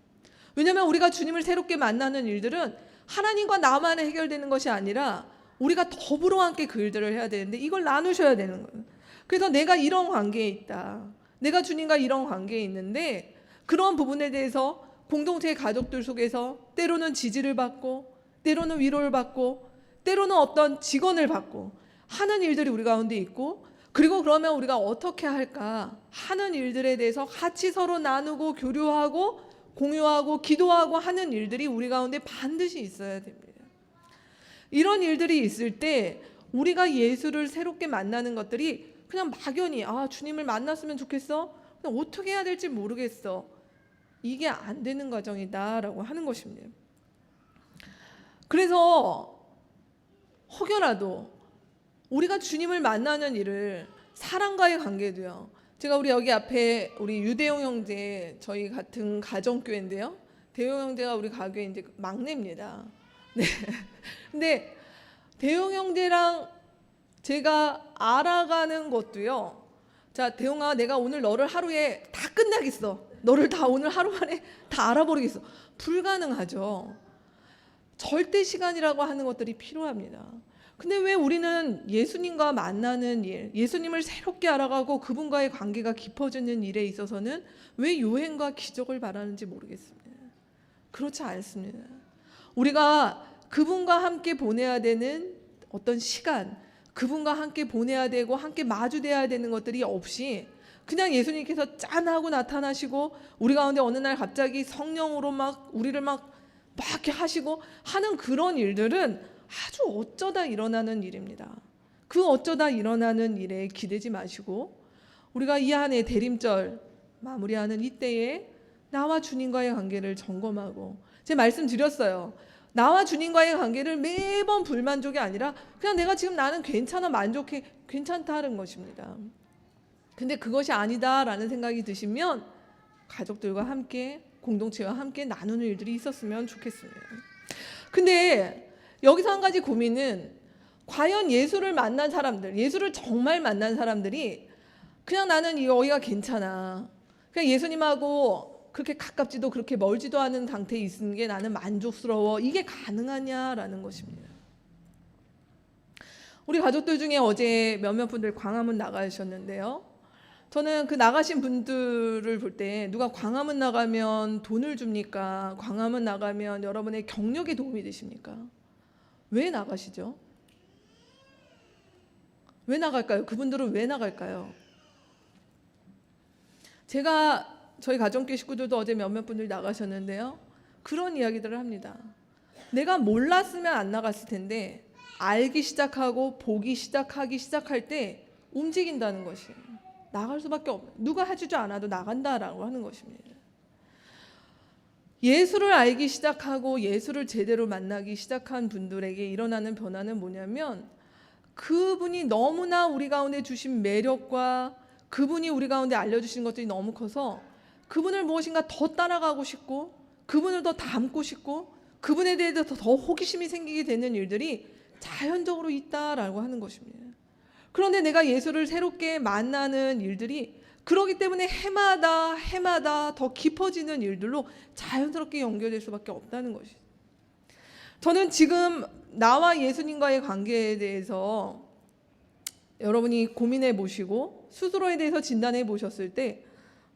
왜냐하면 우리가 주님을 새롭게 만나는 일들은 하나님과 나만 해결되는 것이 아니라 우리가 더불어 함께 그 일들을 해야 되는데 이걸 나누셔야 되는 거예요. 그래서 내가 이런 관계에 있다. 내가 주님과 이런 관계에 있는데 그런 부분에 대해서 공동체의 가족들 속에서 때로는 지지를 받고 때로는 위로를 받고 때로는 어떤 직원을 받고 하는 일들이 우리 가운데 있고 그리고 그러면 우리가 어떻게 할까 하는 일들에 대해서 같이 서로 나누고 교류하고 공유하고 기도하고 하는 일들이 우리 가운데 반드시 있어야 됩니다. 이런 일들이 있을 때 우리가 예수를 새롭게 만나는 것들이 그냥 막연히 주님을 만났으면 좋겠어? 어떻게 해야 될지 모르겠어. 이게 안 되는 과정이다라고 하는 것입니다. 그래서 혹여라도 우리가 주님을 만나는 일을 사랑과의 관계도요. 제가 우리 여기 앞에 우리 유대용 형제 저희 같은 가정교회인데요. 대용 형제가 우리 가교회 이제 막내입니다. 네. 근데 대용 형제랑 제가 알아가는 것도요. 자, 대용아, 내가 오늘 너를 하루에 다 끝나겠어. 너를 다 오늘 하루 만에 다 알아버리겠어. 불가능하죠. 절대 시간이라고 하는 것들이 필요합니다. 근데 왜 우리는 예수님과 만나는 일, 예수님을 새롭게 알아가고 그분과의 관계가 깊어지는 일에 있어서는 왜 요행과 기적을 바라는지 모르겠습니다. 그렇지 않습니다. 우리가 그분과 함께 보내야 되는 어떤 시간, 그분과 함께 보내야 되고 함께 마주대야 되는 것들이 없이 그냥 예수님께서 짠하고 나타나시고 우리 가운데 어느 날 갑자기 성령으로 막 우리를 막 이렇게 하시고 하는 그런 일들은 아주 어쩌다 일어나는 일입니다. 그 어쩌다 일어나는 일에 기대지 마시고 우리가 이 한해 대림절 마무리하는 이때에 나와 주님과의 관계를 점검하고 제가 말씀드렸어요. 나와 주님과의 관계를 매번 불만족이 아니라 그냥 내가 지금 나는 괜찮아 만족해 괜찮다는 것입니다. 근데 그것이 아니다라는 생각이 드시면 가족들과 함께 공동체와 함께 나누는 일들이 있었으면 좋겠습니다. 근데 여기서 한 가지 고민은 과연 예수를 만난 사람들, 예수를 정말 만난 사람들이 그냥 나는 여기가 괜찮아. 그냥 예수님하고 그렇게 가깝지도 그렇게 멀지도 않은 상태에 있는 게 나는 만족스러워. 이게 가능하냐라는 것입니다. 우리 가족들 중에 어제 몇몇 분들 광화문 나가셨는데요. 저는 그 나가신 분들을 볼 때 누가 광화문 나가면 돈을 줍니까? 광화문 나가면 여러분의 경력에 도움이 되십니까? 왜 나가시죠? 왜 나갈까요? 그분들은 왜 나갈까요? 제가 저희 가정교회 식구들도 어제 몇몇 분들이 나가셨는데요. 그런 이야기들을 합니다. 내가 몰랐으면 안 나갔을 텐데 알기 시작하고 보기 시작하기 시작할 때 움직인다는 것이에요. 나갈 수밖에 없어요. 누가 해주지 않아도 나간다라고 하는 것입니다. 예수를 알기 시작하고 예수를 제대로 만나기 시작한 분들에게 일어나는 변화는 뭐냐면 그분이 너무나 우리 가운데 주신 매력과 그분이 우리 가운데 알려주신 것들이 너무 커서 그분을 무엇인가 더 따라가고 싶고 그분을 더 닮고 싶고 그분에 대해서 더 호기심이 생기게 되는 일들이 자연적으로 있다라고 하는 것입니다. 그런데 내가 예수를 새롭게 만나는 일들이 그러기 때문에 해마다 더 깊어지는 일들로 자연스럽게 연결될 수밖에 없다는 것이죠. 저는 지금 나와 예수님과의 관계에 대해서 여러분이 고민해 보시고 스스로에 대해서 진단해 보셨을 때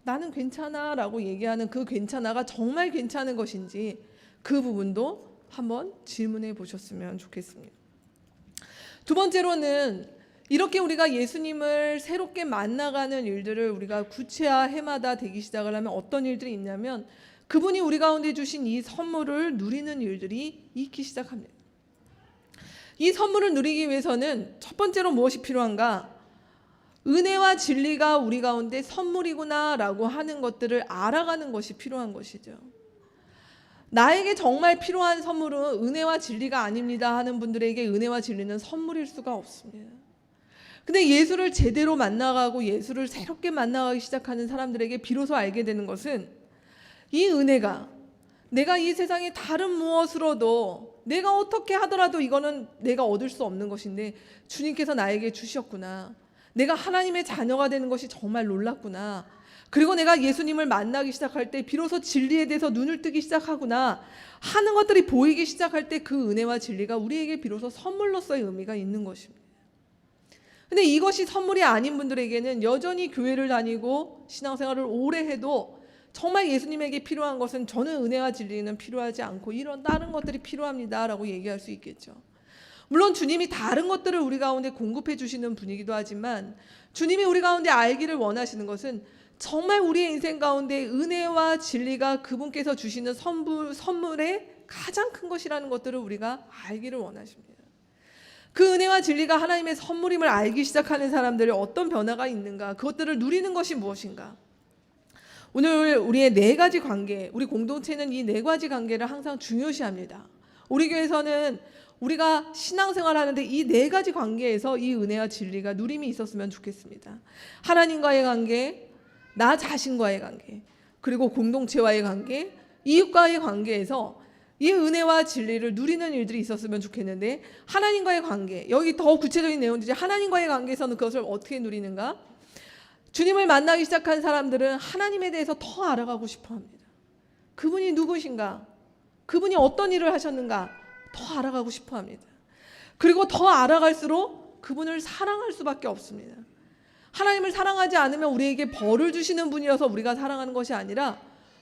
나는 괜찮아 라고 얘기하는 그 괜찮아가 정말 괜찮은 것인지 그 부분도 한번 질문해 보셨으면 좋겠습니다. 두 번째로는 이렇게 우리가 예수님을 새롭게 만나가는 일들을 우리가 구체화 해마다 되기 시작을 하면 어떤 일들이 있냐면 그분이 우리 가운데 주신 이 선물을 누리는 일들이 있기 시작합니다. 이 선물을 누리기 위해서는 첫 번째로 무엇이 필요한가? 은혜와 진리가 우리 가운데 선물이구나 라고 하는 것들을 알아가는 것이 필요한 것이죠. 나에게 정말 필요한 선물은 은혜와 진리가 아닙니다 하는 분들에게 은혜와 진리는 선물일 수가 없습니다. 근데 예수를 제대로 만나가고 예수를 새롭게 만나가기 시작하는 사람들에게 비로소 알게 되는 것은 이 은혜가 내가 이 세상의 다른 무엇으로도 내가 어떻게 하더라도 이거는 내가 얻을 수 없는 것인데 주님께서 나에게 주셨구나. 내가 하나님의 자녀가 되는 것이 정말 놀랍구나. 그리고 내가 예수님을 만나기 시작할 때 비로소 진리에 대해서 눈을 뜨기 시작하구나 하는 것들이 보이기 시작할 때 그 은혜와 진리가 우리에게 비로소 선물로서의 의미가 있는 것입니다. 근데 이것이 선물이 아닌 분들에게는 여전히 교회를 다니고 신앙생활을 오래 해도 정말 예수님에게 필요한 것은 저는 은혜와 진리는 필요하지 않고 이런 다른 것들이 필요합니다 라고 얘기할 수 있겠죠. 물론 주님이 다른 것들을 우리 가운데 공급해 주시는 분이기도 하지만 주님이 우리 가운데 알기를 원하시는 것은 정말 우리의 인생 가운데 은혜와 진리가 그분께서 주시는 선물의 가장 큰 것이라는 것들을 우리가 알기를 원하십니다. 그 은혜와 진리가 하나님의 선물임을 알기 시작하는 사람들이 어떤 변화가 있는가, 그것들을 누리는 것이 무엇인가. 오늘 우리의 네 가지 관계, 우리 공동체는 이 네 가지 관계를 항상 중요시합니다. 우리 교회에서는 우리가 신앙생활 하는데 이 네 가지 관계에서 이 은혜와 진리가 누림이 있었으면 좋겠습니다. 하나님과의 관계, 나 자신과의 관계, 그리고 공동체와의 관계, 이웃과의 관계에서 이 은혜와 진리를 누리는 일들이 있었으면 좋겠는데 하나님과의 관계, 여기 더 구체적인 내용들이 하나님과의 관계에서는 그것을 어떻게 누리는가? 주님을 만나기 시작한 사람들은 하나님에 대해서 더 알아가고 싶어합니다. 그분이 누구신가? 그분이 어떤 일을 하셨는가? 더 알아가고 싶어합니다. 그리고 더 알아갈수록 그분을 사랑할 수밖에 없습니다. 하나님을 사랑하지 않으면 우리에게 벌을 주시는 분이어서 우리가 사랑하는 것이 아니라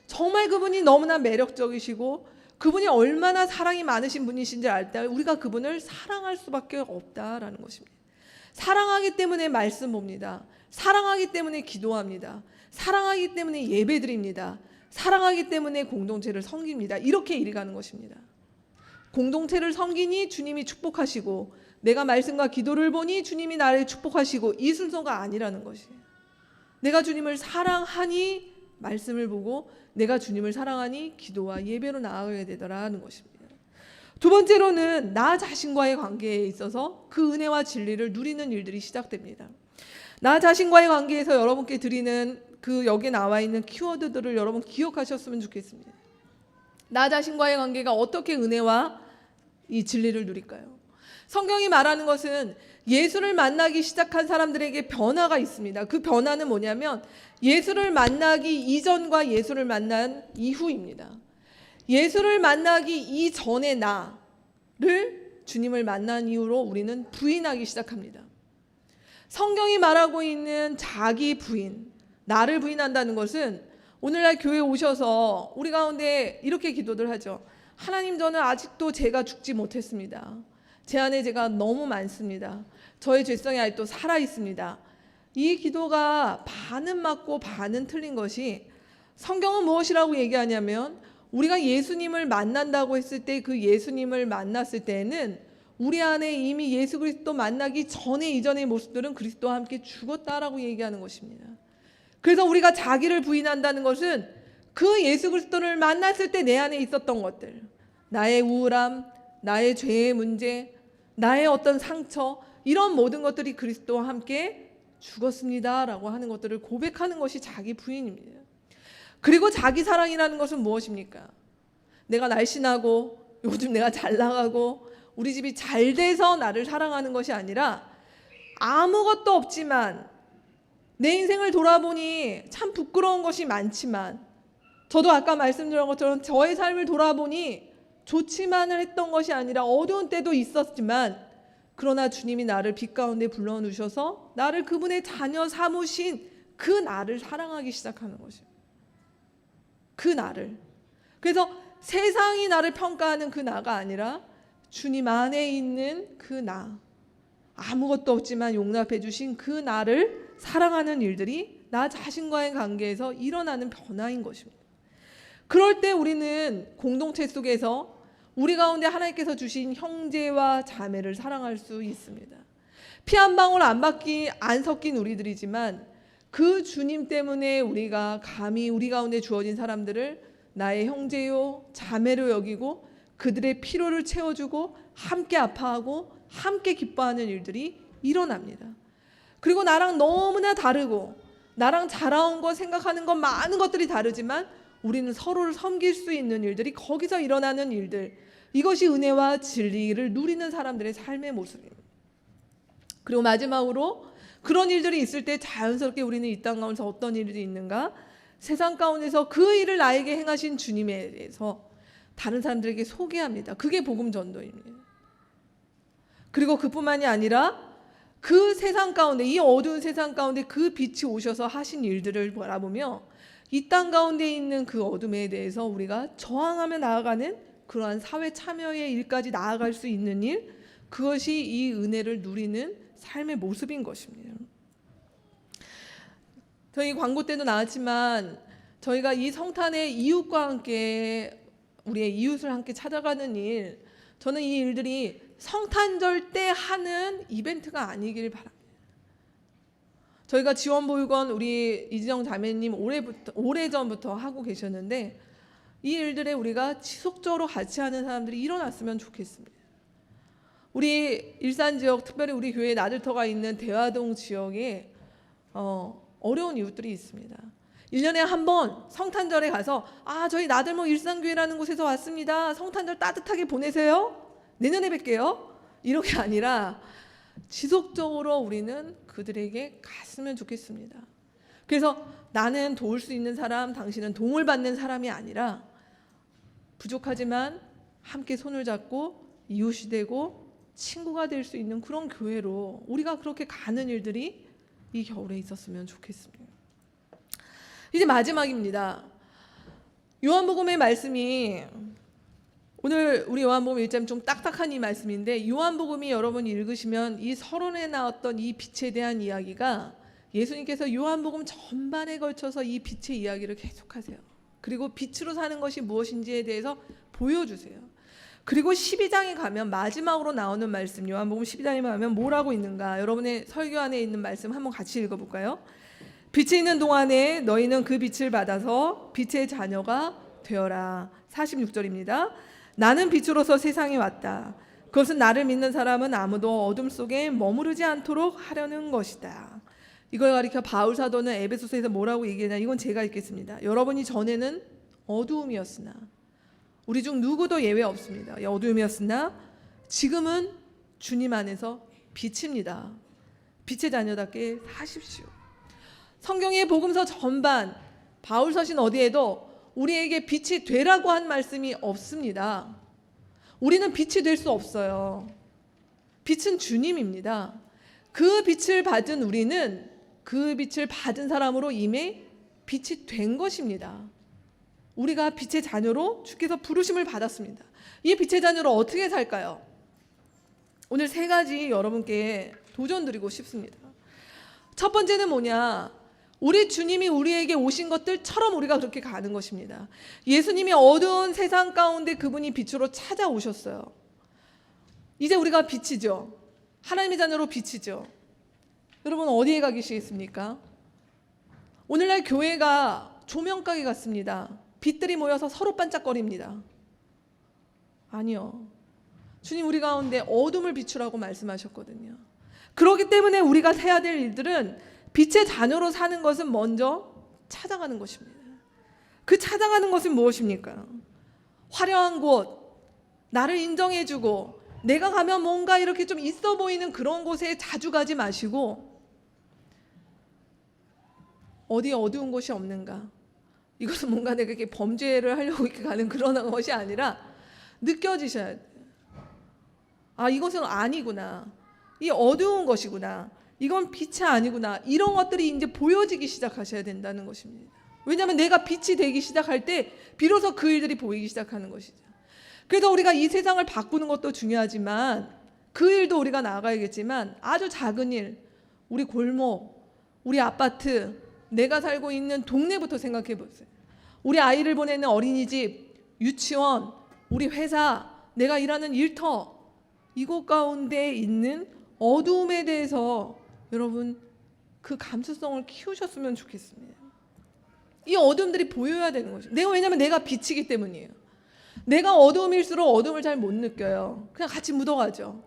정말 그분이 너무나 매력적이시고 그분이 얼마나 사랑이 많으신 분이신지 알 때 우리가 그분을 사랑할 수밖에 없다라는 것입니다. 사랑하기 때문에 말씀 봅니다. 사랑하기 때문에 기도합니다. 사랑하기 때문에 예배드립니다. 사랑하기 때문에 공동체를 섬깁니다. 이렇게 일이 가는 것입니다. 공동체를 섬기니 주님이 축복하시고 내가 말씀과 기도를 보니 주님이 나를 축복하시고 이 순서가 아니라는 것이에요. 내가 주님을 사랑하니 말씀을 보고 내가 주님을 사랑하니 기도와 예배로 나아가게 되더라는 것입니다. 두 번째로는 나 자신과의 관계에 있어서 그 은혜와 진리를 누리는 일들이 시작됩니다. 나 자신과의 관계에서 여러분께 드리는 그 여기에 나와 있는 키워드들을 여러분 기억하셨으면 좋겠습니다. 나 자신과의 관계가 어떻게 은혜와 이 진리를 누릴까요? 성경이 말하는 것은 예수를 만나기 시작한 사람들에게 변화가 있습니다. 그 변화는 뭐냐면 예수를 만나기 이전과 예수를 만난 이후입니다. 예수를 만나기 이전의 나를 주님을 만난 이후로 우리는 부인하기 시작합니다. 성경이 말하고 있는 자기 부인, 나를 부인한다는 것은 오늘날 교회에 오셔서 우리 가운데 이렇게 기도를 하죠. 하나님, 저는 아직도 제가 죽지 못했습니다. 제 안에 제가 너무 많습니다. 저의 죄성이 아직도 살아있습니다. 이 기도가 반은 맞고 반은 틀린 것이 성경은 무엇이라고 얘기하냐면 우리가 예수님을 만난다고 했을 때 그 예수님을 만났을 때는 우리 안에 이미 예수 그리스도 만나기 전에 이전의 모습들은 그리스도와 함께 죽었다라고 얘기하는 것입니다. 그래서 우리가 자기를 부인한다는 것은 그 예수 그리스도를 만났을 때 내 안에 있었던 것들, 나의 우울함, 나의 죄의 문제, 나의 어떤 상처, 이런 모든 것들이 그리스도와 함께 죽었습니다라고 하는 것들을 고백하는 것이 자기 부인입니다. 그리고 자기 사랑이라는 것은 무엇입니까? 내가 날씬하고 요즘 내가 잘 나가고 우리 집이 잘 돼서 나를 사랑하는 것이 아니라 아무것도 없지만 내 인생을 돌아보니 참 부끄러운 것이 많지만, 저도 아까 말씀드린 것처럼 저의 삶을 돌아보니 좋지만을 했던 것이 아니라 어두운 때도 있었지만, 그러나 주님이 나를 빛 가운데 불러누셔서 나를 그분의 자녀 삼으신 그 나를 사랑하기 시작하는 것이에요. 그 나를. 그래서 세상이 나를 평가하는 그 나가 아니라 주님 안에 있는 그 나, 아무것도 없지만 용납해 주신 그 나를 사랑하는 일들이 나 자신과의 관계에서 일어나는 변화인 것입니다. 그럴 때 우리는 공동체 속에서 우리 가운데 하나님께서 주신 형제와 자매를 사랑할 수 있습니다. 피 한 방울 안 섞인 우리들이지만 그 주님 때문에 우리가 감히 우리 가운데 주어진 사람들을 나의 형제요 자매로 여기고 그들의 필요를 채워주고 함께 아파하고 함께 기뻐하는 일들이 일어납니다. 그리고 나랑 너무나 다르고 나랑 자라온 것 생각하는 것 많은 것들이 다르지만 우리는 서로를 섬길 수 있는 일들이 거기서 일어나는 일들, 이것이 은혜와 진리를 누리는 사람들의 삶의 모습입니다. 그리고 마지막으로 그런 일들이 있을 때 자연스럽게 우리는 이 땅 가운데서 어떤 일이 있는가, 세상 가운데서 그 일을 나에게 행하신 주님에 대해서 다른 사람들에게 소개합니다. 그게 복음 전도입니다. 그리고 그뿐만이 아니라 그 세상 가운데, 이 어두운 세상 가운데 그 빛이 오셔서 하신 일들을 바라보며 이 땅 가운데 있는 그 어둠에 대해서 우리가 저항하며 나아가는 그러한 사회 참여의 일까지 나아갈 수 있는 일, 그것이 이 은혜를 누리는 삶의 모습인 것입니다. 저희 광고 때도 나왔지만 저희가 이 성탄의 이웃과 함께 우리의 이웃을 함께 찾아가는 일, 저는 이 일들이 성탄절 때 하는 이벤트가 아니길 바랍니다. 저희가 지원보육원 우리 이지정 자매님 오래전부터 하고 계셨는데 이 일들에 우리가 지속적으로 같이 하는 사람들이 일어났으면 좋겠습니다. 우리 일산 지역, 특별히 우리 교회 나들터가 있는 대화동 지역에 어려운 이웃들이 있습니다. 1년에 한 번 성탄절에 가서 저희 나들목 일산교회라는 곳에서 왔습니다. 성탄절 따뜻하게 보내세요. 내년에 뵐게요. 이런 게 아니라 지속적으로 우리는 그들에게 갔으면 좋겠습니다. 그래서 나는 도울 수 있는 사람, 당신은 도움을 받는 사람이 아니라 부족하지만 함께 손을 잡고 이웃이 되고 친구가 될 수 있는 그런 교회로 우리가 그렇게 가는 일들이 이 겨울에 있었으면 좋겠습니다. 이제 마지막입니다. 요한복음의 말씀이 오늘 우리 요한복음 1장 좀 딱딱한 이 말씀인데, 요한복음이 여러분 읽으시면 이 서론에 나왔던 이 빛에 대한 이야기가 예수님께서 요한복음 전반에 걸쳐서 이 빛의 이야기를 계속하세요. 그리고 빛으로 사는 것이 무엇인지에 대해서 보여주세요. 그리고 12장에 가면 마지막으로 나오는 말씀, 요한복음 12장에 가면 뭐라고 있는가, 여러분의 설교 안에 있는 말씀 한번 같이 읽어볼까요? 빛이 있는 동안에 너희는 그 빛을 받아서 빛의 자녀가 되어라. 46절입니다. 나는 빛으로서 세상에 왔다. 그것은 나를 믿는 사람은 아무도 어둠 속에 머무르지 않도록 하려는 것이다. 이걸 가리켜 바울 사도는 에베소서에서 뭐라고 얘기하냐, 이건 제가 읽겠습니다. 여러분이 전에는 어두움이었으나, 우리 중 누구도 예외 없습니다. 어두움이었으나 지금은 주님 안에서 빛입니다. 빛의 자녀답게 사십시오. 성경의 복음서 전반, 바울 서신 어디에도 우리에게 빛이 되라고 한 말씀이 없습니다. 우리는 빛이 될 수 없어요. 빛은 주님입니다. 그 빛을 받은 우리는 그 빛을 받은 사람으로 이미 빛이 된 것입니다. 우리가 빛의 자녀로 주께서 부르심을 받았습니다. 이 빛의 자녀로 어떻게 살까요? 오늘 세 가지 여러분께 도전 드리고 싶습니다. 첫 번째는 뭐냐? 우리 주님이 우리에게 오신 것들처럼 우리가 그렇게 가는 것입니다. 예수님이 어두운 세상 가운데 그분이 빛으로 찾아오셨어요. 이제 우리가 빛이죠. 하나님의 자녀로 빛이죠. 여러분 어디에 가 계시겠습니까? 오늘날 교회가 조명가게 같습니다. 빛들이 모여서 서로 반짝거립니다. 아니요. 주님 우리 가운데 어둠을 비추라고 말씀하셨거든요. 그렇기 때문에 우리가 해야 될 일들은 빛의 자녀로 사는 것은 먼저 찾아가는 것입니다. 그 찾아가는 것은 무엇입니까? 화려한 곳, 나를 인정해주고 내가 가면 뭔가 이렇게 좀 있어 보이는 그런 곳에 자주 가지 마시고, 어디 어두운 곳이 없는가, 이것은 뭔가 내가 이렇게 범죄를 하려고 이렇게 가는 그런 것이 아니라 느껴지셔야 돼요. 아, 이것은 아니구나, 이 어두운 것이구나, 이건 빛이 아니구나, 이런 것들이 이제 보여지기 시작하셔야 된다는 것입니다. 왜냐하면 내가 빛이 되기 시작할 때 비로소 그 일들이 보이기 시작하는 것이죠. 그래서 우리가 이 세상을 바꾸는 것도 중요하지만 그 일도 우리가 나아가야겠지만, 아주 작은 일, 우리 골목, 우리 아파트, 내가 살고 있는 동네부터 생각해 보세요. 우리 아이를 보내는 어린이집, 유치원, 우리 회사, 내가 일하는 일터, 이곳 가운데 있는 어두움에 대해서 여러분 그 감수성을 키우셨으면 좋겠습니다. 이 어둠들이 보여야 되는 거죠. 왜냐하면 내가 빛이기 때문이에요. 내가 어둠일수록 어둠을 잘 못 느껴요. 그냥 같이 묻어가죠.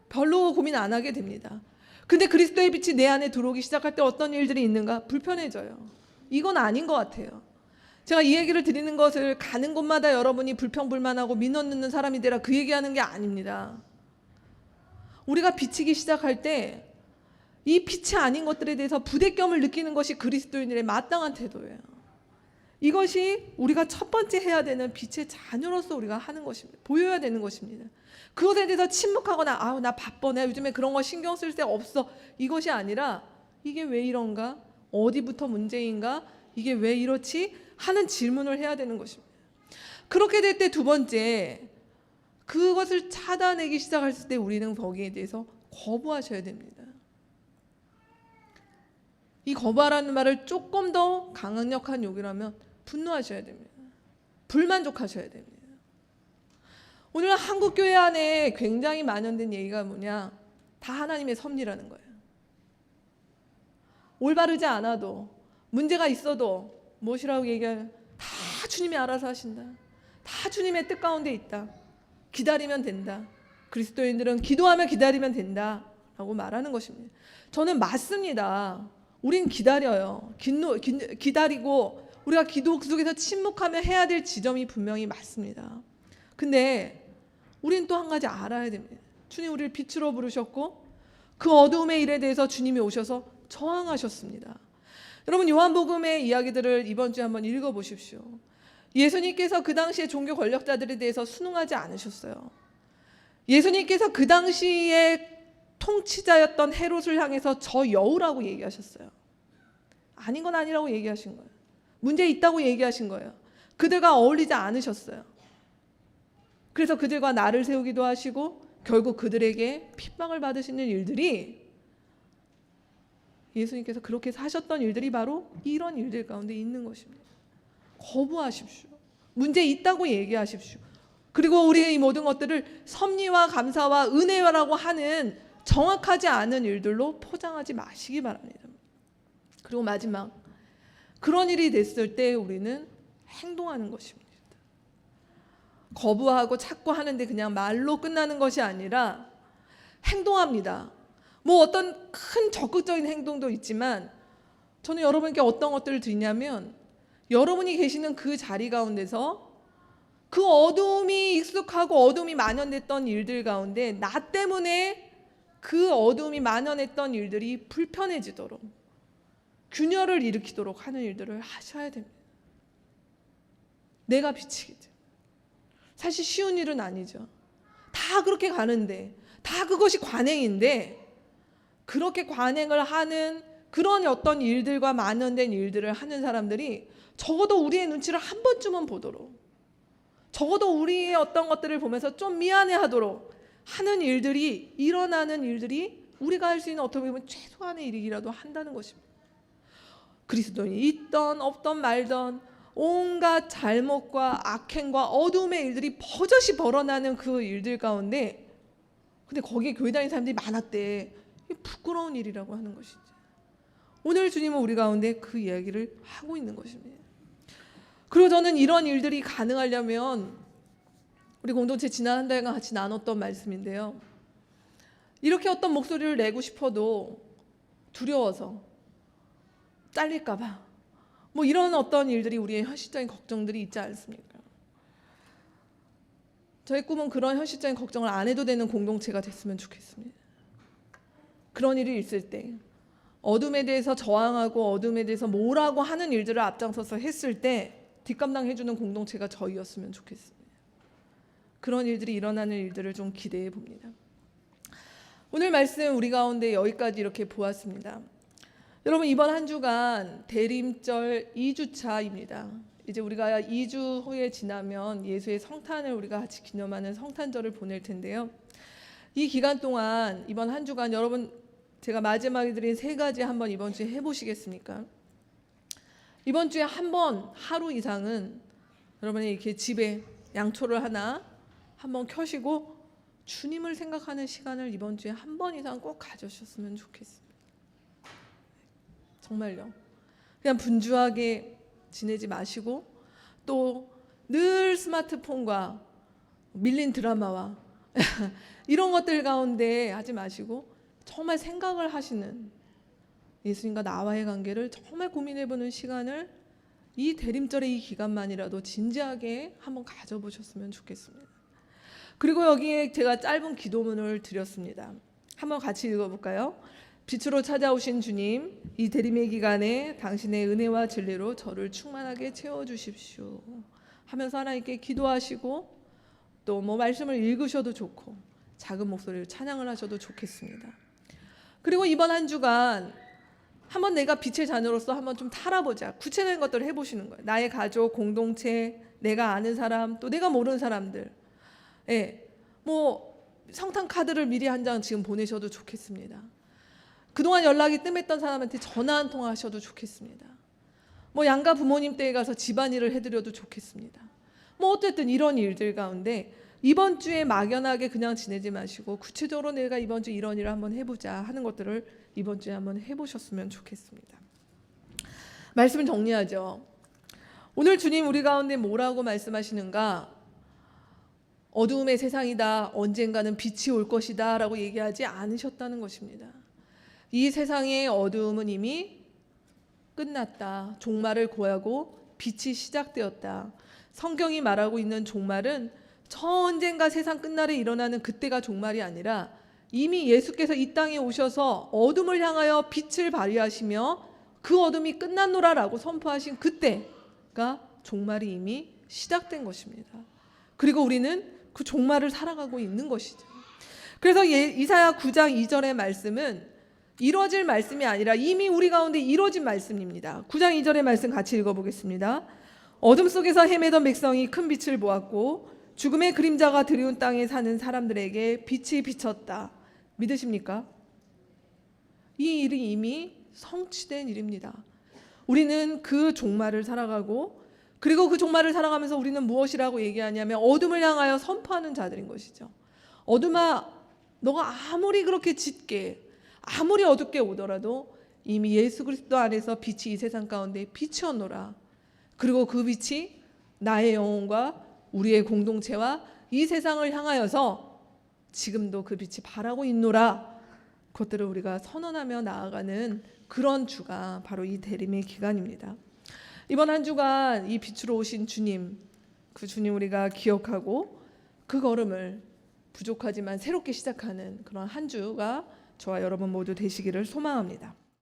별로 고민 안 하게 됩니다. 근데 그리스도의 빛이 내 안에 들어오기 시작할 때 어떤 일들이 있는가? 불편해져요. 이건 아닌 것 같아요. 제가 이 얘기를 드리는 것을 가는 곳마다 여러분이 불평불만하고 민원 넣는 사람이 되라, 그 얘기하는 게 아닙니다. 우리가 비치기 시작할 때 이 빛이 아닌 것들에 대해서 부대껴움을 느끼는 것이 그리스도인들의 마땅한 태도예요. 이것이 우리가 첫 번째 해야 되는 빛의 자녀로서 우리가 하는 것입니다. 보여야 되는 것입니다. 그것에 대해서 침묵하거나 아우 나 바빠, 내가 요즘에 그런 거 신경 쓸 데 없어, 이것이 아니라 이게 왜 이런가? 어디부터 문제인가? 이게 왜 이렇지? 하는 질문을 해야 되는 것입니다. 그렇게 될 때 두 번째, 그것을 찾아내기 시작했을 때 우리는 거기에 대해서 거부하셔야 됩니다. 이 거부하라는 말을 조금 더 강력한 욕이라면 분노하셔야 됩니다. 불만족하셔야 됩니다. 오늘 한국교회 안에 굉장히 만연된 얘기가 뭐냐? 다 하나님의 섭리라는 거예요. 올바르지 않아도, 문제가 있어도 무엇이라고 얘기해요? 다 주님이 알아서 하신다. 다 주님의 뜻 가운데 있다. 기다리면 된다. 그리스도인들은 기도하며 기다리면 된다 라고 말하는 것입니다. 저는 맞습니다. 우린 기다려요. 기다리고 우리가 기도 속에서 침묵하며 해야 될 지점이 분명히 맞습니다. 근데 우린 또 한 가지 알아야 됩니다. 주님 우리를 빛으로 부르셨고 그 어두움의 일에 대해서 주님이 오셔서 저항하셨습니다. 여러분, 요한복음의 이야기들을 이번 주에 한번 읽어보십시오. 예수님께서 그 당시에 종교 권력자들에 대해서 순응하지 않으셨어요. 예수님께서 그 당시에 통치자였던 헤롯을 향해서 저 여우라고 얘기하셨어요. 아닌 건 아니라고 얘기하신 거예요. 문제 있다고 얘기하신 거예요. 그들과 어울리지 않으셨어요. 그래서 그들과 나를 세우기도 하시고 결국 그들에게 핍박을 받으시는 일들이, 예수님께서 그렇게 사셨던 일들이 바로 이런 일들 가운데 있는 것입니다. 거부하십시오. 문제 있다고 얘기하십시오. 그리고 우리의 이 모든 것들을 섭리와 감사와 은혜라고 하는 정확하지 않은 일들로 포장하지 마시기 바랍니다. 그리고 마지막, 그런 일이 됐을 때 우리는 행동하는 것입니다. 거부하고 찾고 하는데 그냥 말로 끝나는 것이 아니라 행동합니다. 뭐 어떤 큰 적극적인 행동도 있지만 저는 여러분께 어떤 것들을 드리냐면, 여러분이 계시는 그 자리 가운데서 그 어두움이 익숙하고 어두움이 만연됐던 일들 가운데 나 때문에 그 어두움이 만연했던 일들이 불편해지도록, 균열을 일으키도록 하는 일들을 하셔야 됩니다. 내가 비치기 때문에. 사실 쉬운 일은 아니죠. 다 그렇게 가는데, 다 그것이 관행인데, 그렇게 관행을 하는 그런 어떤 일들과 만연된 일들을 하는 사람들이 적어도 우리의 눈치를 한 번쯤은 보도록, 적어도 우리의 어떤 것들을 보면서 좀 미안해하도록 하는 일들이, 일어나는 일들이 우리가 할 수 있는 어떻게 보면 최소한의 일이라도 한다는 것입니다. 그리스도인이 있던 없던 말던 온갖 잘못과 악행과 어둠의 일들이 버젓이 벌어나는 그 일들 가운데, 근데 거기에 교회 다니는 사람들이 많았대. 이게 부끄러운 일이라고 하는 것이지. 오늘 주님은 우리 가운데 그 이야기를 하고 있는 것입니다. 그리고 저는 이런 일들이 가능하려면, 우리 공동체 지난 한 달간 같이 나눴던 말씀인데요, 이렇게 어떤 목소리를 내고 싶어도 두려워서, 잘릴까봐, 뭐 이런 어떤 일들이, 우리의 현실적인 걱정들이 있지 않습니까? 저의 꿈은 그런 현실적인 걱정을 안 해도 되는 공동체가 됐으면 좋겠습니다. 그런 일이 있을 때 어둠에 대해서 저항하고 어둠에 대해서 뭐라고 하는 일들을 앞장서서 했을 때 뒷감당해주는 공동체가 저희였으면 좋겠습니다. 그런 일들이 일어나는 일들을 좀 기대해 봅니다. 오늘 말씀 우리 가운데 여기까지 이렇게 보았습니다. 여러분, 이번 한 주간 대림절 2주차입니다. 이제 우리가 2주 후에 지나면 예수의 성탄을 우리가 같이 기념하는 성탄절을 보낼 텐데요. 이 기간 동안 이번 한 주간 여러분, 제가 마지막에 드린 3가지 한번 이번 주에 해보시겠습니까? 이번 주에 한 번 하루 이상은 여러분이 이렇게 집에 양초를 하나 한번 켜시고 주님을 생각하는 시간을 이번 주에 한 번 이상 꼭 가져주셨으면 좋겠습니다. 정말요. 그냥 분주하게 지내지 마시고 또 늘 스마트폰과 밀린 드라마와 이런 것들 가운데 하지 마시고 정말 생각을 하시는 예수님과 나와의 관계를 정말 고민해보는 시간을 이 대림절의 이 기간만이라도 진지하게 한번 가져보셨으면 좋겠습니다. 그리고 여기에 제가 짧은 기도문을 드렸습니다. 한번 같이 읽어볼까요? 빛으로 찾아오신 주님, 이 대림의 기간에 당신의 은혜와 진리로 저를 충만하게 채워주십시오 하면서 하나님께 기도하시고 또 뭐 말씀을 읽으셔도 좋고 작은 목소리로 찬양을 하셔도 좋겠습니다. 그리고 이번 한 주간 한번 내가 빛의 자녀로서 한번 좀 살아보자. 구체적인 것들을 해보시는 거예요. 나의 가족, 공동체, 내가 아는 사람, 또 내가 모르는 사람들. 예, 뭐 성탄 카드를 미리 한 장 지금 보내셔도 좋겠습니다. 그동안 연락이 뜸했던 사람한테 전화 한 통 하셔도 좋겠습니다. 뭐 양가 부모님 댁에 가서 집안일을 해드려도 좋겠습니다. 뭐 어쨌든 이런 일들 가운데 이번 주에 막연하게 그냥 지내지 마시고 구체적으로 내가 이번 주 이런 일을 한번 해보자 하는 것들을 이번 주에 한번 해보셨으면 좋겠습니다. 말씀을 정리하죠. 오늘 주님 우리 가운데 뭐라고 말씀하시는가? 어두움의 세상이다. 언젠가는 빛이 올 것이다 라고 얘기하지 않으셨다는 것입니다. 이 세상의 어두움은 이미 끝났다. 종말을 고하고 빛이 시작되었다. 성경이 말하고 있는 종말은 저 언젠가 세상 끝날에 일어나는 그때가 종말이 아니라 이미 예수께서 이 땅에 오셔서 어둠을 향하여 빛을 발휘하시며 그 어둠이 끝났노라라고 선포하신 그때가 종말이 이미 시작된 것입니다. 그리고 우리는 그 종말을 살아가고 있는 것이죠. 그래서 이사야 9장 2절의 말씀은 이루어질 말씀이 아니라 이미 우리 가운데 이루어진 말씀입니다. 9장 2절의 말씀 같이 읽어보겠습니다. 어둠 속에서 헤매던 백성이 큰 빛을 보았고 죽음의 그림자가 드리운 땅에 사는 사람들에게 빛이 비쳤다. 믿으십니까? 이 일이 이미 성취된 일입니다. 우리는 그 종말을 살아가고 그리고 그 종말을 살아가면서 우리는 무엇이라고 얘기하냐면 어둠을 향하여 선포하는 자들인 것이죠. 어둠아, 너가 아무리 그렇게 짙게 아무리 어둡게 오더라도 이미 예수 그리스도 안에서 빛이 이 세상 가운데 비추었노라. 그리고 그 빛이 나의 영혼과 우리의 공동체와 이 세상을 향하여서 지금도 그 빛이 발하고 있노라. 그것들을 우리가 선언하며 나아가는 그런 주가 바로 이 대림의 기간입니다. 이번 한 주간 이 빛으로 오신 주님, 그 주님 우리가 기억하고 그 걸음을 부족하지만 새롭게 시작하는 그런 한 주가 저와 여러분 모두 되시기를 소망합니다.